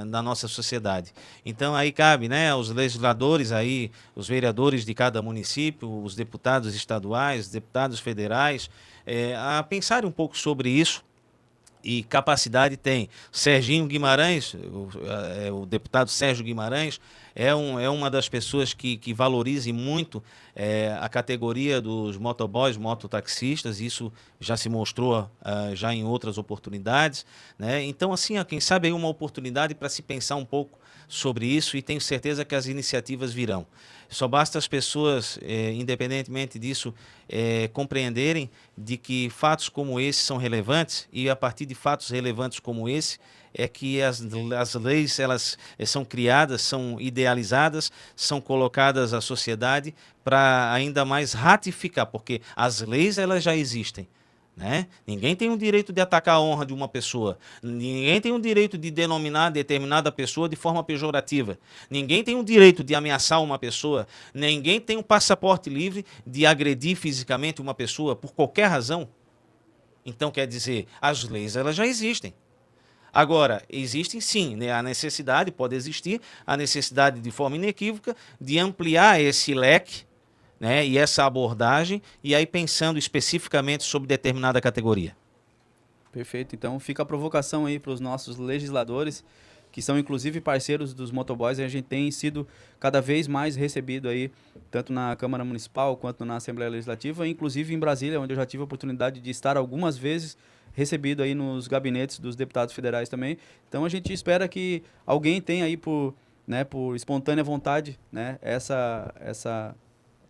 na nossa sociedade. Então aí cabe, né, aos legisladores aí, os vereadores de cada município, os deputados estaduais, deputados federais, a pensar um pouco sobre isso. E capacidade tem. Serginho Guimarães, o deputado Sérgio Guimarães, é uma das pessoas que valoriza muito a categoria dos motoboys, mototaxistas. Isso já se mostrou já em outras oportunidades, né? Então, assim, quem sabe aí uma oportunidade para se pensar um pouco sobre isso, e tenho certeza que as iniciativas virão. Só basta as pessoas, independentemente disso, compreenderem de que fatos como esse são relevantes, e a partir de fatos relevantes como esse é que as leis elas são criadas, são idealizadas, são colocadas à sociedade para ainda mais ratificar, porque as leis elas já existem. Né? Ninguém tem o direito de atacar a honra de uma pessoa. Ninguém tem o direito de denominar determinada pessoa de forma pejorativa. Ninguém tem o direito de ameaçar uma pessoa. Ninguém tem o passaporte livre de agredir fisicamente uma pessoa por qualquer razão. Então, quer dizer, as leis elas já existem. Agora, existem sim, né, a necessidade, pode existir, a necessidade de forma inequívoca de ampliar esse leque, né, e essa abordagem, e aí pensando especificamente sobre determinada categoria. Perfeito. Então fica a provocação aí para os nossos legisladores, que são inclusive parceiros dos motoboys, e a gente tem sido cada vez mais recebido aí, tanto na Câmara Municipal quanto na Assembleia Legislativa, inclusive em Brasília, onde eu já tive a oportunidade de estar algumas vezes recebido aí nos gabinetes dos deputados federais também. Então a gente espera que alguém tenha aí por espontânea vontade, né, essa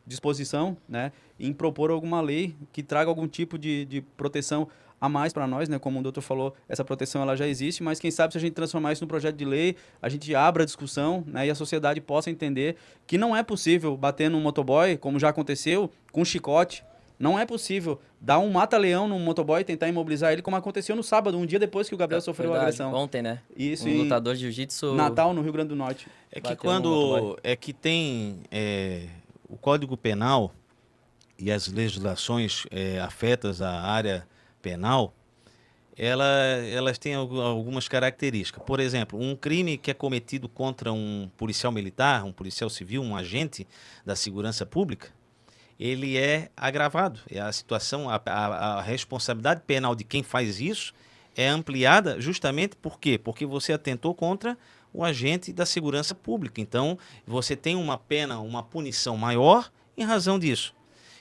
disposição, né, em propor alguma lei que traga algum tipo de proteção a mais para nós, né? Como o doutor falou, essa proteção ela já existe, mas quem sabe se a gente transformar isso num projeto de lei, a gente abra a discussão, né, e a sociedade possa entender que não é possível bater num motoboy, como já aconteceu, com chicote. Não é possível dar um mata-leão num motoboy e tentar imobilizar ele, como aconteceu no sábado, um dia depois que o Gabriel sofreu a agressão. Ontem, né? Isso, um lutador de jiu-jitsu... Natal, no Rio Grande do Norte. É que quando tem o Código Penal e as legislações afetas à área penal, elas têm algumas características. Por exemplo, um crime que é cometido contra um policial militar, um policial civil, um agente da segurança pública, ele é agravado. A situação, a responsabilidade penal de quem faz isso é ampliada justamente por quê? Porque você atentou contra o agente da segurança pública. Então, você tem uma pena, uma punição maior em razão disso.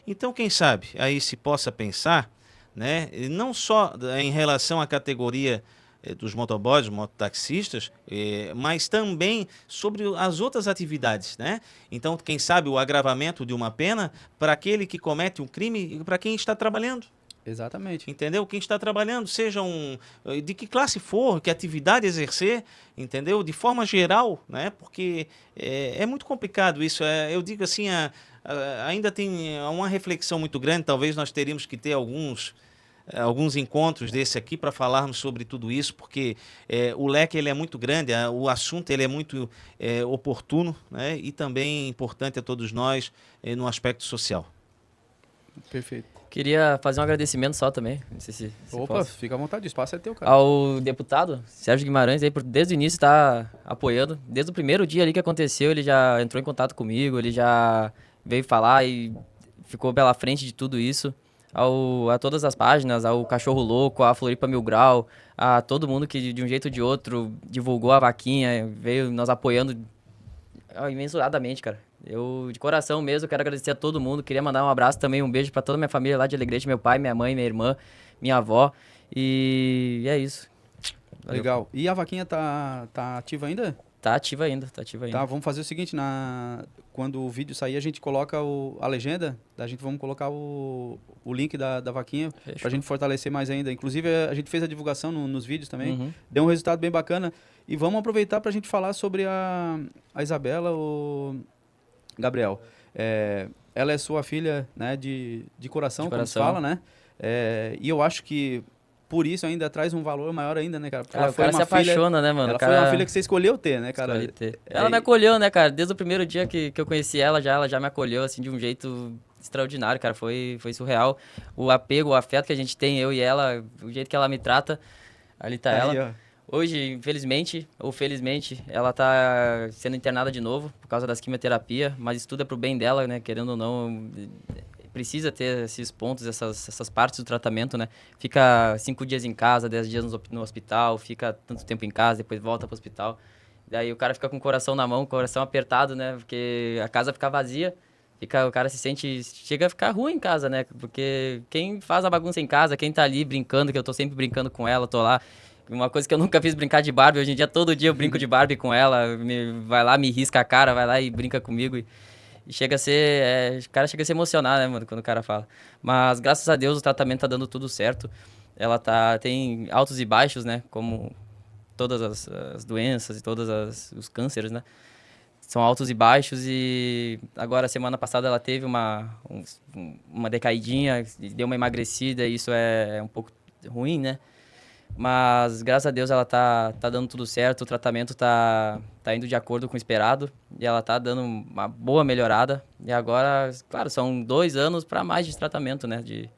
Então, quem sabe, aí se possa pensar, né, não só em relação à categoria dos motoboys, dos mototaxistas, mas também sobre as outras atividades, né? Então, quem sabe o agravamento de uma pena para aquele que comete um crime e para quem está trabalhando. Exatamente. Entendeu? Quem está trabalhando, de que classe for, que atividade exercer, entendeu? De forma geral, né? Porque é muito complicado isso. Eu digo assim, ainda tem uma reflexão muito grande, talvez nós teríamos que ter alguns encontros desse aqui para falarmos sobre tudo isso, porque o leque ele é muito grande, o assunto ele é muito oportuno, né? E também importante a todos nós no aspecto social. Perfeito. Queria fazer um agradecimento só também, não sei se Opa, posso. fica à vontade, o espaço é teu, cara. Ao deputado Sérgio Guimarães, aí, desde o início está apoiando. Desde o primeiro dia ali que aconteceu, ele já entrou em contato comigo, ele já veio falar e ficou pela frente de tudo isso. A todas as páginas, ao Cachorro Louco, a Floripa Mil Grau, a todo mundo que de um jeito ou de outro divulgou a vaquinha, veio nos apoiando imensuradamente, cara. Eu, de coração mesmo, quero agradecer a todo mundo. Queria mandar um abraço também, um beijo pra toda a minha família lá de Alegrete, meu pai, minha mãe, minha irmã, minha avó. E é isso. Valeu. Legal. E a vaquinha tá ativa ainda? Tá ativa ainda, Tá, vamos fazer o seguinte, quando o vídeo sair, a gente coloca a legenda, a gente vamos colocar o link da vaquinha. Fechou. Pra gente fortalecer mais ainda. Inclusive, a gente fez a divulgação nos vídeos também. Uhum. Deu um resultado bem bacana. E vamos aproveitar pra gente falar sobre a Isabela, Gabriel. Ela é sua filha, né, de coração, como se fala, né? E eu acho que por isso ainda traz um valor maior ainda, né, cara? Porque Cara, o cara se apaixona, né, mano? Ela foi uma filha que você escolheu ter, né, cara? Ela me acolheu, né, cara? Desde o primeiro dia que eu conheci ela já me acolheu, assim, de um jeito extraordinário, cara. Foi surreal. O apego, o afeto que a gente tem, eu e ela, o jeito que ela me trata, ali tá ela. Ó. Hoje, infelizmente ou felizmente, ela tá sendo internada de novo por causa das quimioterapia, mas isso tudo é pro bem dela, né? Querendo ou não, precisa ter esses pontos, essas partes do tratamento, né? Fica 5 dias em casa, 10 dias no hospital, fica tanto tempo em casa, depois volta pro hospital. Daí o cara fica com o coração na mão, coração apertado, né? Porque a casa fica vazia, o cara chega a ficar ruim em casa, né? Porque quem faz a bagunça em casa, quem tá ali brincando, que eu tô sempre brincando com ela, tô lá. Uma coisa que eu nunca fiz, brincar de Barbie. Hoje em dia, todo dia eu brinco de Barbie com ela. Vai lá, me risca a cara, vai lá e brinca comigo. E chega a ser... o cara chega a se emocionar, né, mano, quando o cara fala. Mas, graças a Deus, o tratamento tá dando tudo certo. Ela tem altos e baixos, né? Como todas as doenças e todos os cânceres, né? São altos e baixos. E agora, semana passada, ela teve uma decaidinha, deu uma emagrecida. E isso é um pouco ruim, né? Mas, graças a Deus, ela tá dando tudo certo, o tratamento tá indo de acordo com o esperado, e ela tá dando uma boa melhorada. E agora, claro, são 2 anos para mais de tratamento, né, de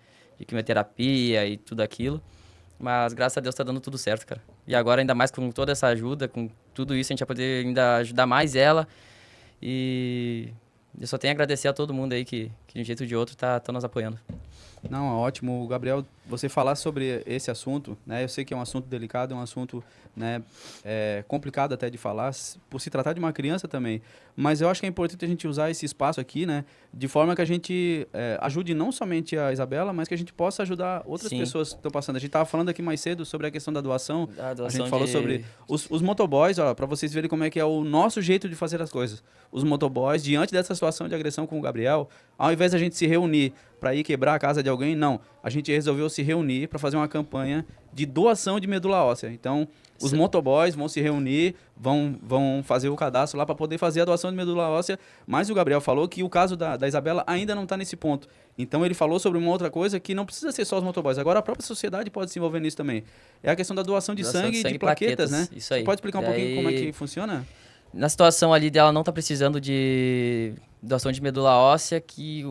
quimioterapia e tudo aquilo. Mas, graças a Deus, tá dando tudo certo, cara. E agora, ainda mais com toda essa ajuda, com tudo isso, a gente vai poder ainda ajudar mais ela. E eu só tenho a agradecer a todo mundo aí que de um jeito ou de outro tá nos apoiando. Não, é ótimo, Gabriel, você falar sobre esse assunto, né? Eu sei que é um assunto delicado, é um assunto, né, complicado até de falar, por se tratar de uma criança também. Mas eu acho que é importante a gente usar esse espaço aqui, né, de forma que a gente ajude não somente a Isabela, mas que a gente possa ajudar outras Sim. pessoas que estão passando. A gente estava falando aqui mais cedo sobre a questão da doação. A gente de... falou sobre os motoboys, para vocês verem como é que é o nosso jeito de fazer as coisas. Os motoboys, diante dessa situação de agressão com o Gabriel, ao invés da gente se reunir para ir quebrar a casa de alguém, não. A gente resolveu se reunir para fazer uma campanha de doação de medula óssea. Então, os motoboys vão se reunir, vão fazer o cadastro lá para poder fazer a doação de medula óssea. Mas o Gabriel falou que o caso da Isabela ainda não está nesse ponto. Então, ele falou sobre uma outra coisa que não precisa ser só os motoboys. Agora, a própria sociedade pode se envolver nisso também. É a questão da doação de sangue e de plaquetas, né? Isso aí. Você pode explicar um pouquinho como é que funciona? Na situação ali dela não tá precisando de doação de medula óssea, que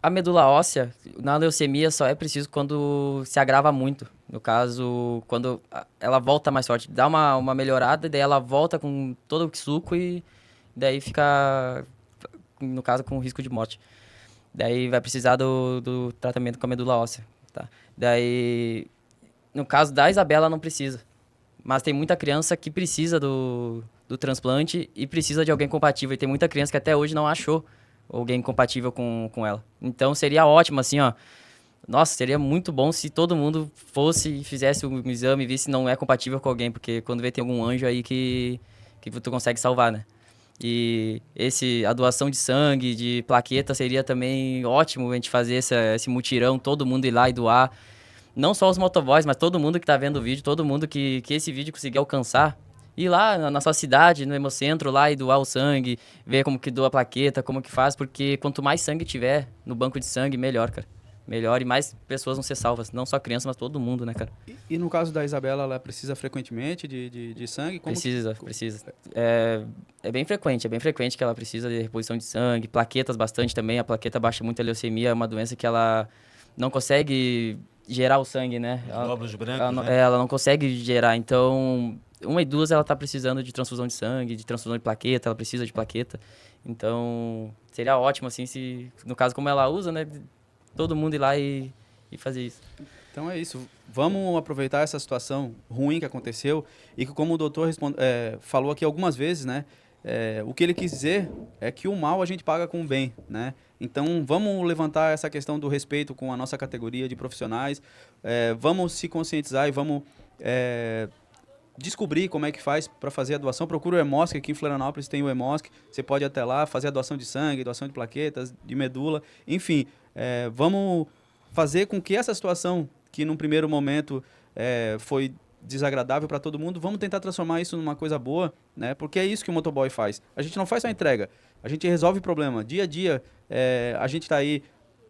a medula óssea, na leucemia, só é preciso quando se agrava muito. No caso, quando ela volta mais forte. Dá uma melhorada, e daí ela volta com todo o suco e daí fica, no caso, com risco de morte. Daí vai precisar do tratamento com a medula óssea. Tá? Daí, no caso da Isabela, não precisa. Mas tem muita criança que precisa do transplante e precisa de alguém compatível. E tem muita criança que até hoje não achou alguém compatível com ela. Então seria ótimo, assim, ó. Nossa, seria muito bom se todo mundo fosse e fizesse um exame e visse se não é compatível com alguém. Porque quando vê, tem algum anjo aí que tu consegue salvar, né? E a doação de sangue, de plaqueta, seria também ótimo a gente fazer esse mutirão, todo mundo ir lá e doar. Não só os motoboys, mas todo mundo que tá vendo o vídeo, todo mundo que esse vídeo conseguir alcançar. Ir lá na sua cidade, no Hemocentro, lá e doar o sangue, ver como que doa a plaqueta, como que faz, porque quanto mais sangue tiver no banco de sangue, melhor, cara. Melhor e mais pessoas vão ser salvas. Não só crianças, mas todo mundo, né, cara? E no caso da Isabela, ela precisa frequentemente de sangue? Precisa. É bem frequente que ela precisa de reposição de sangue, plaquetas bastante também. A plaqueta baixa muito a leucemia, é uma doença que ela não consegue gerar o sangue, né? Glóbulos brancos, Ela não consegue gerar, então 1 e 2 ela tá precisando de transfusão de sangue, de transfusão de plaqueta, ela precisa de plaqueta. Então, seria ótimo, assim, se, no caso, como ela usa, né, todo mundo ir lá e fazer isso. Então é isso. Vamos aproveitar essa situação ruim que aconteceu e que, como o doutor falou aqui algumas vezes, né, o que ele quis dizer é que o mal a gente paga com o bem, né? Então, vamos levantar essa questão do respeito com a nossa categoria de profissionais, vamos se conscientizar e vamos descobrir como é que faz para fazer a doação. Procura o Hemosc, aqui em Florianópolis tem o Hemosc, você pode ir até lá fazer a doação de sangue, doação de plaquetas, de medula, enfim, vamos fazer com que essa situação, que num primeiro momento foi desagradável para todo mundo, vamos tentar transformar isso numa coisa boa, né? Porque é isso que o motoboy faz. A gente não faz só entrega, a gente resolve problema. Dia a dia, a gente está aí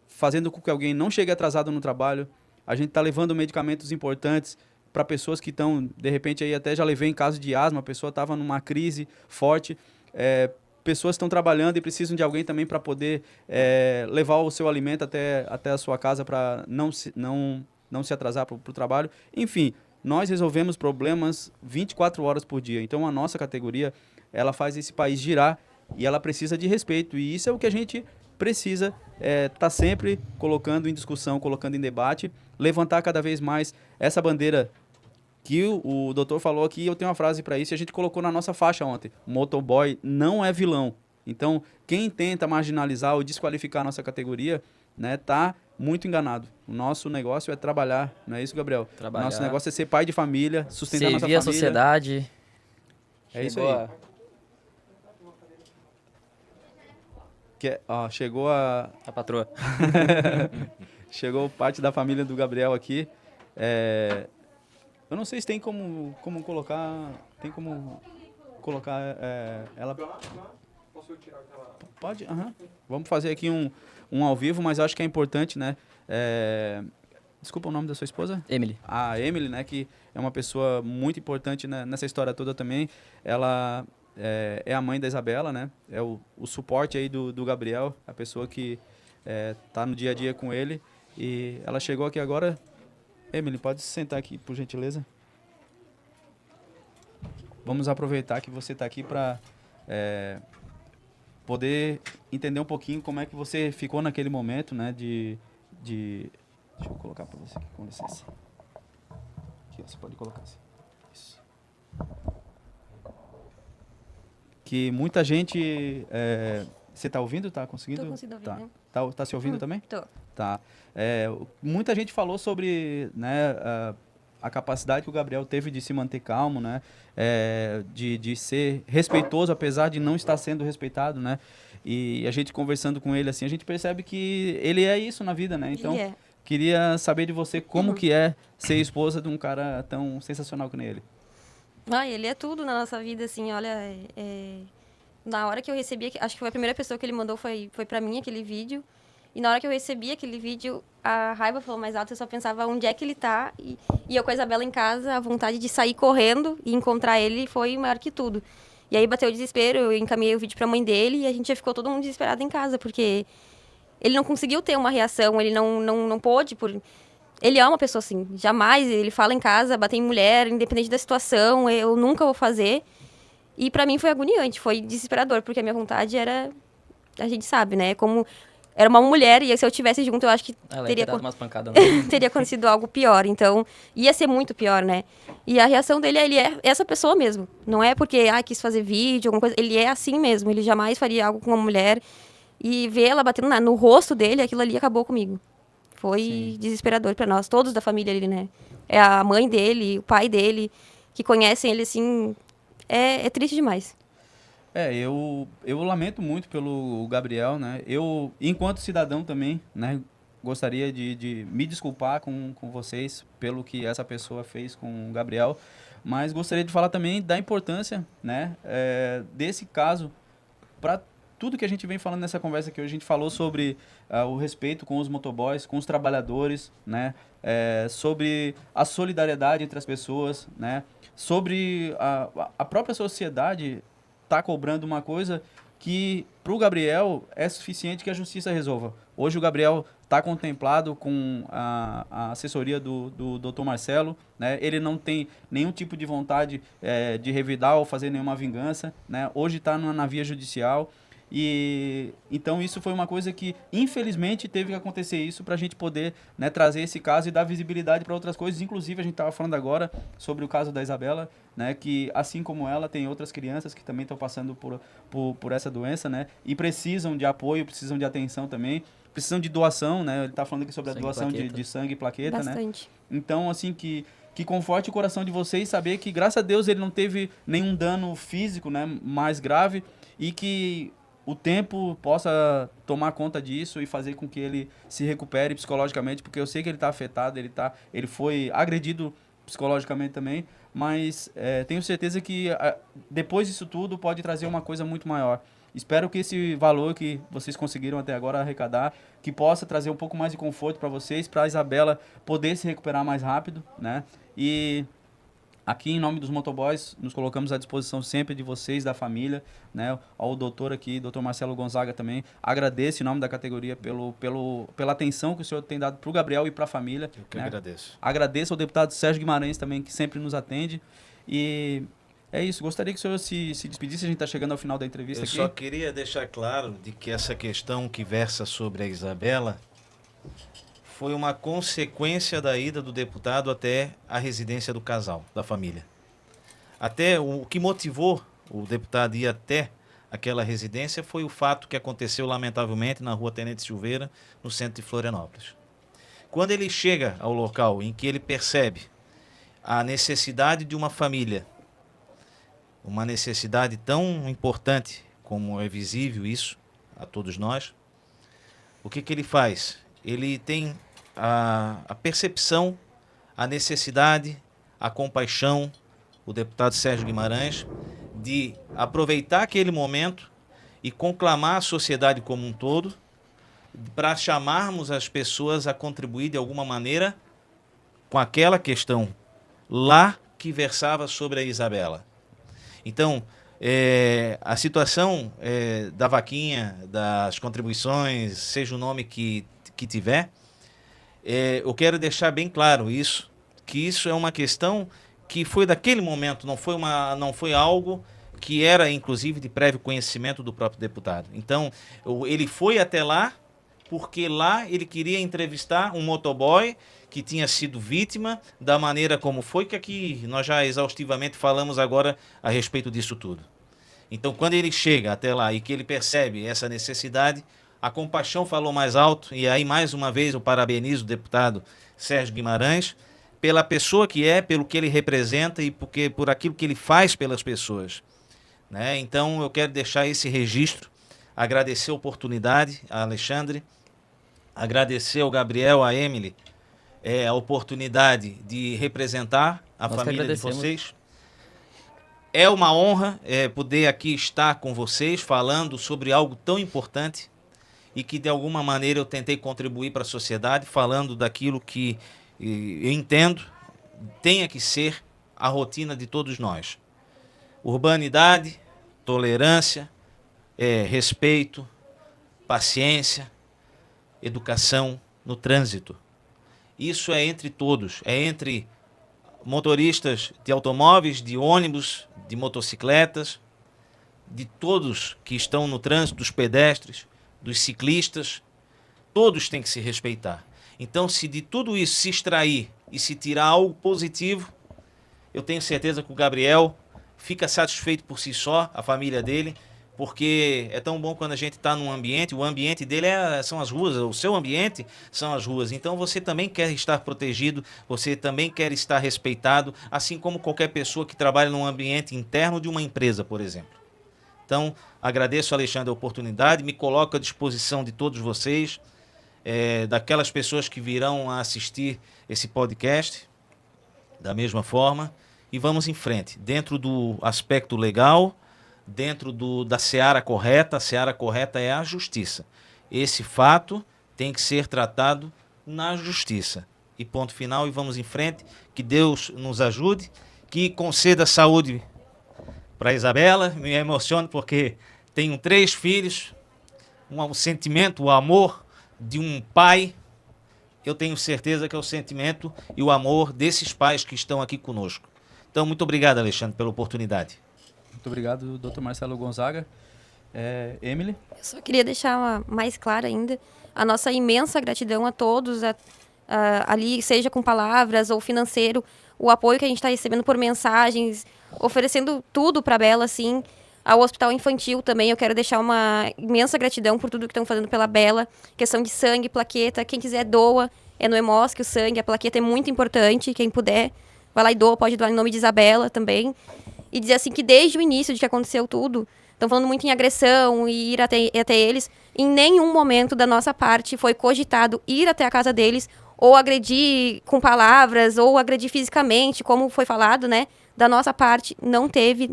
fazendo com que alguém não chegue atrasado no trabalho, a gente está levando medicamentos importantes para pessoas que estão, de repente, aí até já levei em caso de asma, a pessoa estava numa crise forte, pessoas estão trabalhando e precisam de alguém também para poder levar o seu alimento até a sua casa para não se atrasar para o trabalho. Enfim, nós resolvemos problemas 24 horas por dia. Então, a nossa categoria, ela faz esse país girar e ela precisa de respeito. E isso é o que a gente precisa estar sempre colocando em discussão, colocando em debate, levantar cada vez mais essa bandeira que o doutor falou aqui. Eu tenho uma frase para isso e a gente colocou na nossa faixa ontem. O motoboy não é vilão. Então, quem tenta marginalizar ou desqualificar a nossa categoria, né, tá muito enganado. O nosso negócio é trabalhar, não é isso, Gabriel? Trabalhar. Nosso negócio é ser pai de família, sustentar nossa família. família. Servir a sociedade. É isso aí. Chegou a patroa. Chegou parte da família do Gabriel aqui. Eu não sei se tem como colocar... Tem como colocar ela... Posso tirar aquela... Pode? Uhum. Vamos fazer aqui um ao vivo, mas eu acho que é importante, né? Desculpa o nome da sua esposa? Emily. A Emily, né? Que é uma pessoa muito importante, né, nessa história toda também. Ela é a mãe da Isabela, né? É o suporte aí do Gabriel, a pessoa que tá no dia a dia com ele. E ela chegou aqui agora. Emily, pode se sentar aqui, por gentileza? Vamos aproveitar que você está aqui para poder entender um pouquinho como é que você ficou naquele momento, né? Deixa eu colocar para você aqui, com licença. Aqui, você pode colocar assim. Isso. Que muita gente... Você está ouvindo? Está conseguindo? Estou conseguindo ouvir, né? Tá se ouvindo também? Tô. Tá. Muita gente falou sobre, né, a capacidade que o Gabriel teve de se manter calmo, né? De ser respeitoso, apesar de não estar sendo respeitado, né? E a gente conversando com ele, assim, a gente percebe que ele é isso na vida, né? Então, queria saber de você como que é ser esposa de um cara tão sensacional que nem ele. Ele é tudo na nossa vida, assim, olha... Na hora que eu recebi, acho que foi a primeira pessoa que ele mandou, foi pra mim aquele vídeo. E na hora que eu recebi aquele vídeo, a raiva falou mais alto, eu só pensava onde é que ele tá. E eu com a Isabela em casa, a vontade de sair correndo e encontrar ele foi maior que tudo. E aí bateu o desespero, eu encaminhei o vídeo pra mãe dele e a gente já ficou todo mundo desesperado em casa, porque ele não conseguiu ter uma reação, ele não pôde, ele é uma pessoa assim, jamais, ele fala em casa, bater em mulher, independente da situação, eu nunca vou fazer. E pra mim foi agoniante, foi desesperador, porque a minha vontade era, a gente sabe, né, como era uma mulher e se eu tivesse junto, eu acho que teria dado umas pancadas, né? teria acontecido algo pior, então ia ser muito pior, né? E a reação dele, ele é essa pessoa mesmo, não é porque quis fazer vídeo, alguma coisa, ele é assim mesmo, ele jamais faria algo com uma mulher e ver ela batendo no rosto dele, aquilo ali acabou comigo. Foi desesperador pra nós, todos da família dele, né? É a mãe dele, o pai dele, que conhecem ele assim... É triste demais. Eu lamento muito pelo Gabriel, né? Eu, enquanto cidadão também, né, gostaria de me desculpar com vocês pelo que essa pessoa fez com o Gabriel, mas gostaria de falar também da importância, né, desse caso para tudo que a gente vem falando nessa conversa que hoje. A gente falou sobre o respeito com os motoboys, com os trabalhadores, né, sobre a solidariedade entre as pessoas, né, sobre a própria sociedade tá cobrando uma coisa que para o Gabriel é suficiente que a justiça resolva. Hoje o Gabriel está contemplado com a assessoria do Dr. Marcelo, né? Ele não tem nenhum tipo de vontade de revidar ou fazer nenhuma vingança, né? Hoje está na via judicial. E então isso foi uma coisa que infelizmente teve que acontecer isso para a gente poder, né, trazer esse caso e dar visibilidade para outras coisas. Inclusive a gente estava falando agora sobre o caso da Isabela, né, que assim como ela tem outras crianças que também estão passando por essa doença, né, e precisam de apoio, precisam de atenção também, precisam de doação, né? Ele está falando aqui sobre a doação de sangue e plaqueta, Bastante. né? Então assim que conforte o coração de vocês saber que graças a Deus ele não teve nenhum dano físico, né, mais grave, e que o tempo possa tomar conta disso e fazer com que ele se recupere psicologicamente, porque eu sei que ele está afetado, ele foi agredido psicologicamente também, mas tenho certeza que depois disso tudo pode trazer uma coisa muito maior. Espero que esse valor que vocês conseguiram até agora arrecadar, que possa trazer um pouco mais de conforto para vocês, para a Isabela poder se recuperar mais rápido, né? E aqui, em nome dos motoboys, nos colocamos à disposição sempre de vocês, da família, né? Ao doutor aqui, doutor Marcelo Gonzaga também. Agradeço em nome da categoria pela atenção que o senhor tem dado para o Gabriel e para a família. Eu que né? agradeço. Agradeço ao deputado Sérgio Guimarães também, que sempre nos atende. E é isso, gostaria que o senhor se despedisse, a gente está chegando ao final da entrevista Eu aqui. só queria deixar claro de que essa questão que versa sobre a Isabela foi uma consequência da ida do deputado até a residência do casal, da família. Até o que motivou o deputado ir até aquela residência foi o fato que aconteceu lamentavelmente na rua Tenente Silveira, no centro de Florianópolis. Quando ele chega ao local em que ele percebe a necessidade de uma família, uma necessidade tão importante como é visível isso a todos nós, o que ele faz? Ele tem a percepção, a necessidade, a compaixão, o deputado Sérgio Guimarães, de aproveitar aquele momento e conclamar a sociedade como um todo para chamarmos as pessoas a contribuir de alguma maneira com aquela questão lá que versava sobre a Isabela. Então, a situação da vaquinha, das contribuições, seja o nome que tiver, eu quero deixar bem claro isso, que isso é uma questão que foi daquele momento, não foi algo que era, inclusive, de prévio conhecimento do próprio deputado. Então, ele foi até lá, porque lá ele queria entrevistar um motoboy que tinha sido vítima da maneira como foi, que aqui nós já exaustivamente falamos agora a respeito disso tudo. Então, quando ele chega até lá e que ele percebe essa necessidade, a compaixão falou mais alto, e aí, mais uma vez, eu parabenizo o deputado Sérgio Guimarães pela pessoa que é, pelo que ele representa e por aquilo que ele faz pelas pessoas. Né? Então, eu quero deixar esse registro, agradecer a oportunidade a Alexandre, agradecer ao Gabriel, a Emily, a oportunidade de representar a família de vocês. É uma honra poder aqui estar com vocês falando sobre algo tão importante e que de alguma maneira eu tentei contribuir para a sociedade, falando daquilo que eu entendo tenha que ser a rotina de todos nós. Urbanidade, tolerância, respeito, paciência, educação no trânsito. Isso é entre todos, é entre motoristas de automóveis, de ônibus, de motocicletas, de todos que estão no trânsito, dos pedestres, dos ciclistas, todos têm que se respeitar. Então, se de tudo isso se extrair e se tirar algo positivo, eu tenho certeza que o Gabriel fica satisfeito por si só, a família dele, porque é tão bom quando a gente está num ambiente, o ambiente dele são as ruas, o seu ambiente são as ruas. Então você também quer estar protegido, você também quer estar respeitado, assim como qualquer pessoa que trabalha num ambiente interno de uma empresa, por exemplo. Então, agradeço, Alexandre, a oportunidade, me coloco à disposição de todos vocês, daquelas pessoas que virão a assistir esse podcast, da mesma forma, e vamos em frente, dentro do aspecto legal, dentro da seara correta. A seara correta é a justiça. Esse fato tem que ser tratado na justiça. E ponto final, e vamos em frente, que Deus nos ajude, que conceda saúde para Isabela. Me emociono porque tenho 3 filhos, um sentimento, o amor de um pai. Eu tenho certeza que é o sentimento e o amor desses pais que estão aqui conosco. Então, muito obrigado, Alexandre, pela oportunidade. Muito obrigado, Dr. Marcelo Gonzaga. Emily? Eu só queria deixar mais claro ainda a nossa imensa gratidão a todos, ali, seja com palavras ou financeiro, o apoio que a gente está recebendo por mensagens, oferecendo tudo para a Bela, assim, ao Hospital Infantil também. Eu quero deixar uma imensa gratidão por tudo que estão fazendo pela Bela, questão de sangue, plaqueta, quem quiser doa, no Hemosc o sangue, a plaqueta é muito importante, quem puder, vai lá e doa, pode doar em nome de Isabela também. E dizer assim que desde o início de que aconteceu tudo, estão falando muito em agressão e ir até eles, em nenhum momento da nossa parte foi cogitado ir até a casa deles ou agredir com palavras ou agredir fisicamente, como foi falado, né? Da nossa parte não teve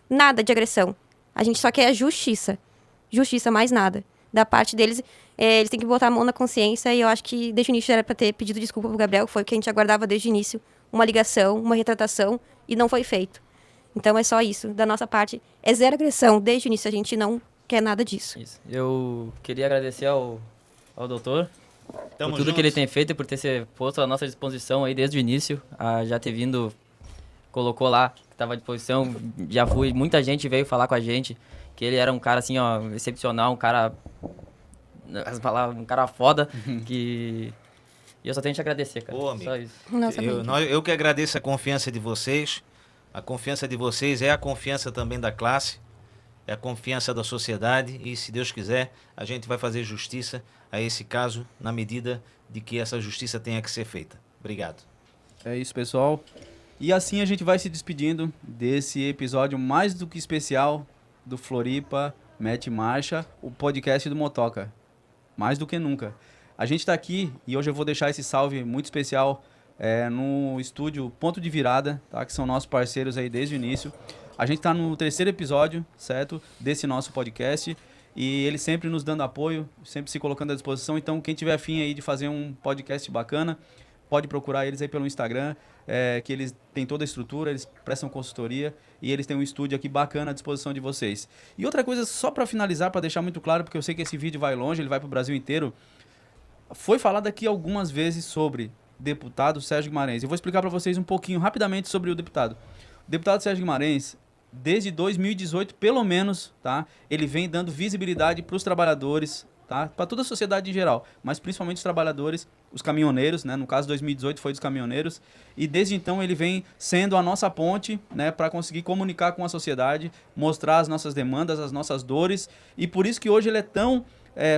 nada de agressão. A gente só quer justiça. Justiça, mais nada. Da parte deles, eles têm que botar a mão na consciência, e eu acho que desde o início era para ter pedido desculpa pro Gabriel, foi o que a gente aguardava desde o início, uma ligação, uma retratação, e não foi feito. Então é só isso. Da nossa parte, é zero agressão. Desde o início a gente não quer nada disso. Isso. Eu queria agradecer ao doutor Tamo por tudo juntos. que ele tem feito e por ter se posto à nossa disposição aí desde o início. Já ter vindo, colocou lá, que estava à disposição. Muita gente veio falar com a gente que ele era um cara assim, ó, excepcional, um cara foda, que... E eu só tenho que te agradecer, cara. Ô, amigo. Só isso. Nossa, Eu que agradeço a confiança de vocês. A confiança de vocês é a confiança também da classe, é a confiança da sociedade, e se Deus quiser, a gente vai fazer justiça a esse caso na medida de que essa justiça tenha que ser feita. Obrigado. É isso, pessoal. E assim a gente vai se despedindo desse episódio mais do que especial do Floripa Mete Marcha, o podcast do Motoca. Mais do que nunca. A gente está aqui e hoje eu vou deixar esse salve muito especial no estúdio Ponto de Virada, tá? Que são nossos parceiros aí desde o início. A gente está no 3º episódio, certo? Desse nosso podcast. E eles sempre nos dando apoio, sempre se colocando à disposição. Então, quem tiver afim aí de fazer um podcast bacana, pode procurar eles aí pelo Instagram, que eles têm toda a estrutura, eles prestam consultoria e eles têm um estúdio aqui bacana à disposição de vocês. E outra coisa, só para finalizar, para deixar muito claro, porque eu sei que esse vídeo vai longe, ele vai para o Brasil inteiro. Foi falado aqui algumas vezes sobre deputado Sérgio Guimarães. Eu vou explicar para vocês um pouquinho, rapidamente, sobre o deputado. O deputado Sérgio Guimarães, desde 2018, pelo menos, tá? Ele vem dando visibilidade para os trabalhadores, tá? Para toda a sociedade em geral, mas principalmente os trabalhadores, os caminhoneiros, né? No caso, 2018 foi dos caminhoneiros. E desde então ele vem sendo a nossa ponte, né? Para conseguir comunicar com a sociedade, mostrar as nossas demandas, as nossas dores. E por isso que hoje ele é tão...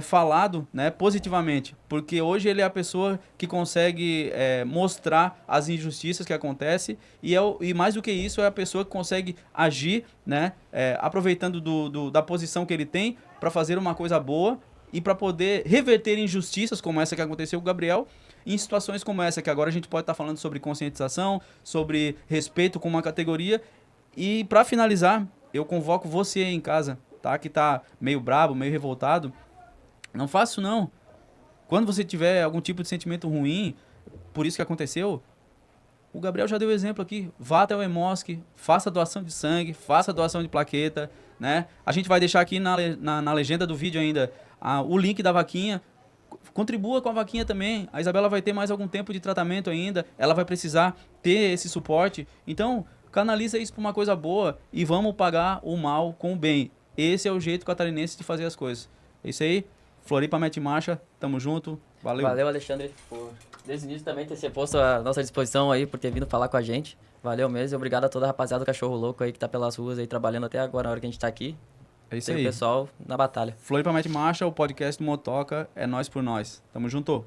falado, né, positivamente, porque hoje ele é a pessoa que consegue mostrar as injustiças que acontecem e mais do que isso é a pessoa que consegue agir, né, aproveitando da posição que ele tem para fazer uma coisa boa e para poder reverter injustiças como essa que aconteceu com o Gabriel, em situações como essa que agora a gente pode estar falando sobre conscientização, sobre respeito com uma categoria. E para finalizar, eu convoco você aí em casa, tá, que tá meio brabo, meio revoltado. Não faça isso não. Quando você tiver algum tipo de sentimento ruim, por isso que aconteceu, o Gabriel já deu exemplo aqui. Vá até o Hemosc, faça doação de sangue, faça doação de plaqueta, né? A gente vai deixar aqui na legenda do vídeo ainda o link da vaquinha. Contribua com a vaquinha também. A Isabela vai ter mais algum tempo de tratamento ainda. Ela vai precisar ter esse suporte. Então, canaliza isso para uma coisa boa e vamos pagar o mal com o bem. Esse é o jeito catarinense de fazer as coisas. É isso aí. Floripa Mete Marcha, tamo junto, valeu. Valeu, Alexandre, por desde o início também ter se posto à nossa disposição aí, por ter vindo falar com a gente. Valeu mesmo e obrigado a toda a rapaziada do Cachorro Louco aí que tá pelas ruas aí trabalhando até agora, na hora que a gente tá aqui. É isso Tem aí. o pessoal na batalha. Floripa Mete Marcha, o podcast do Motoca, é nós por nós. Tamo junto.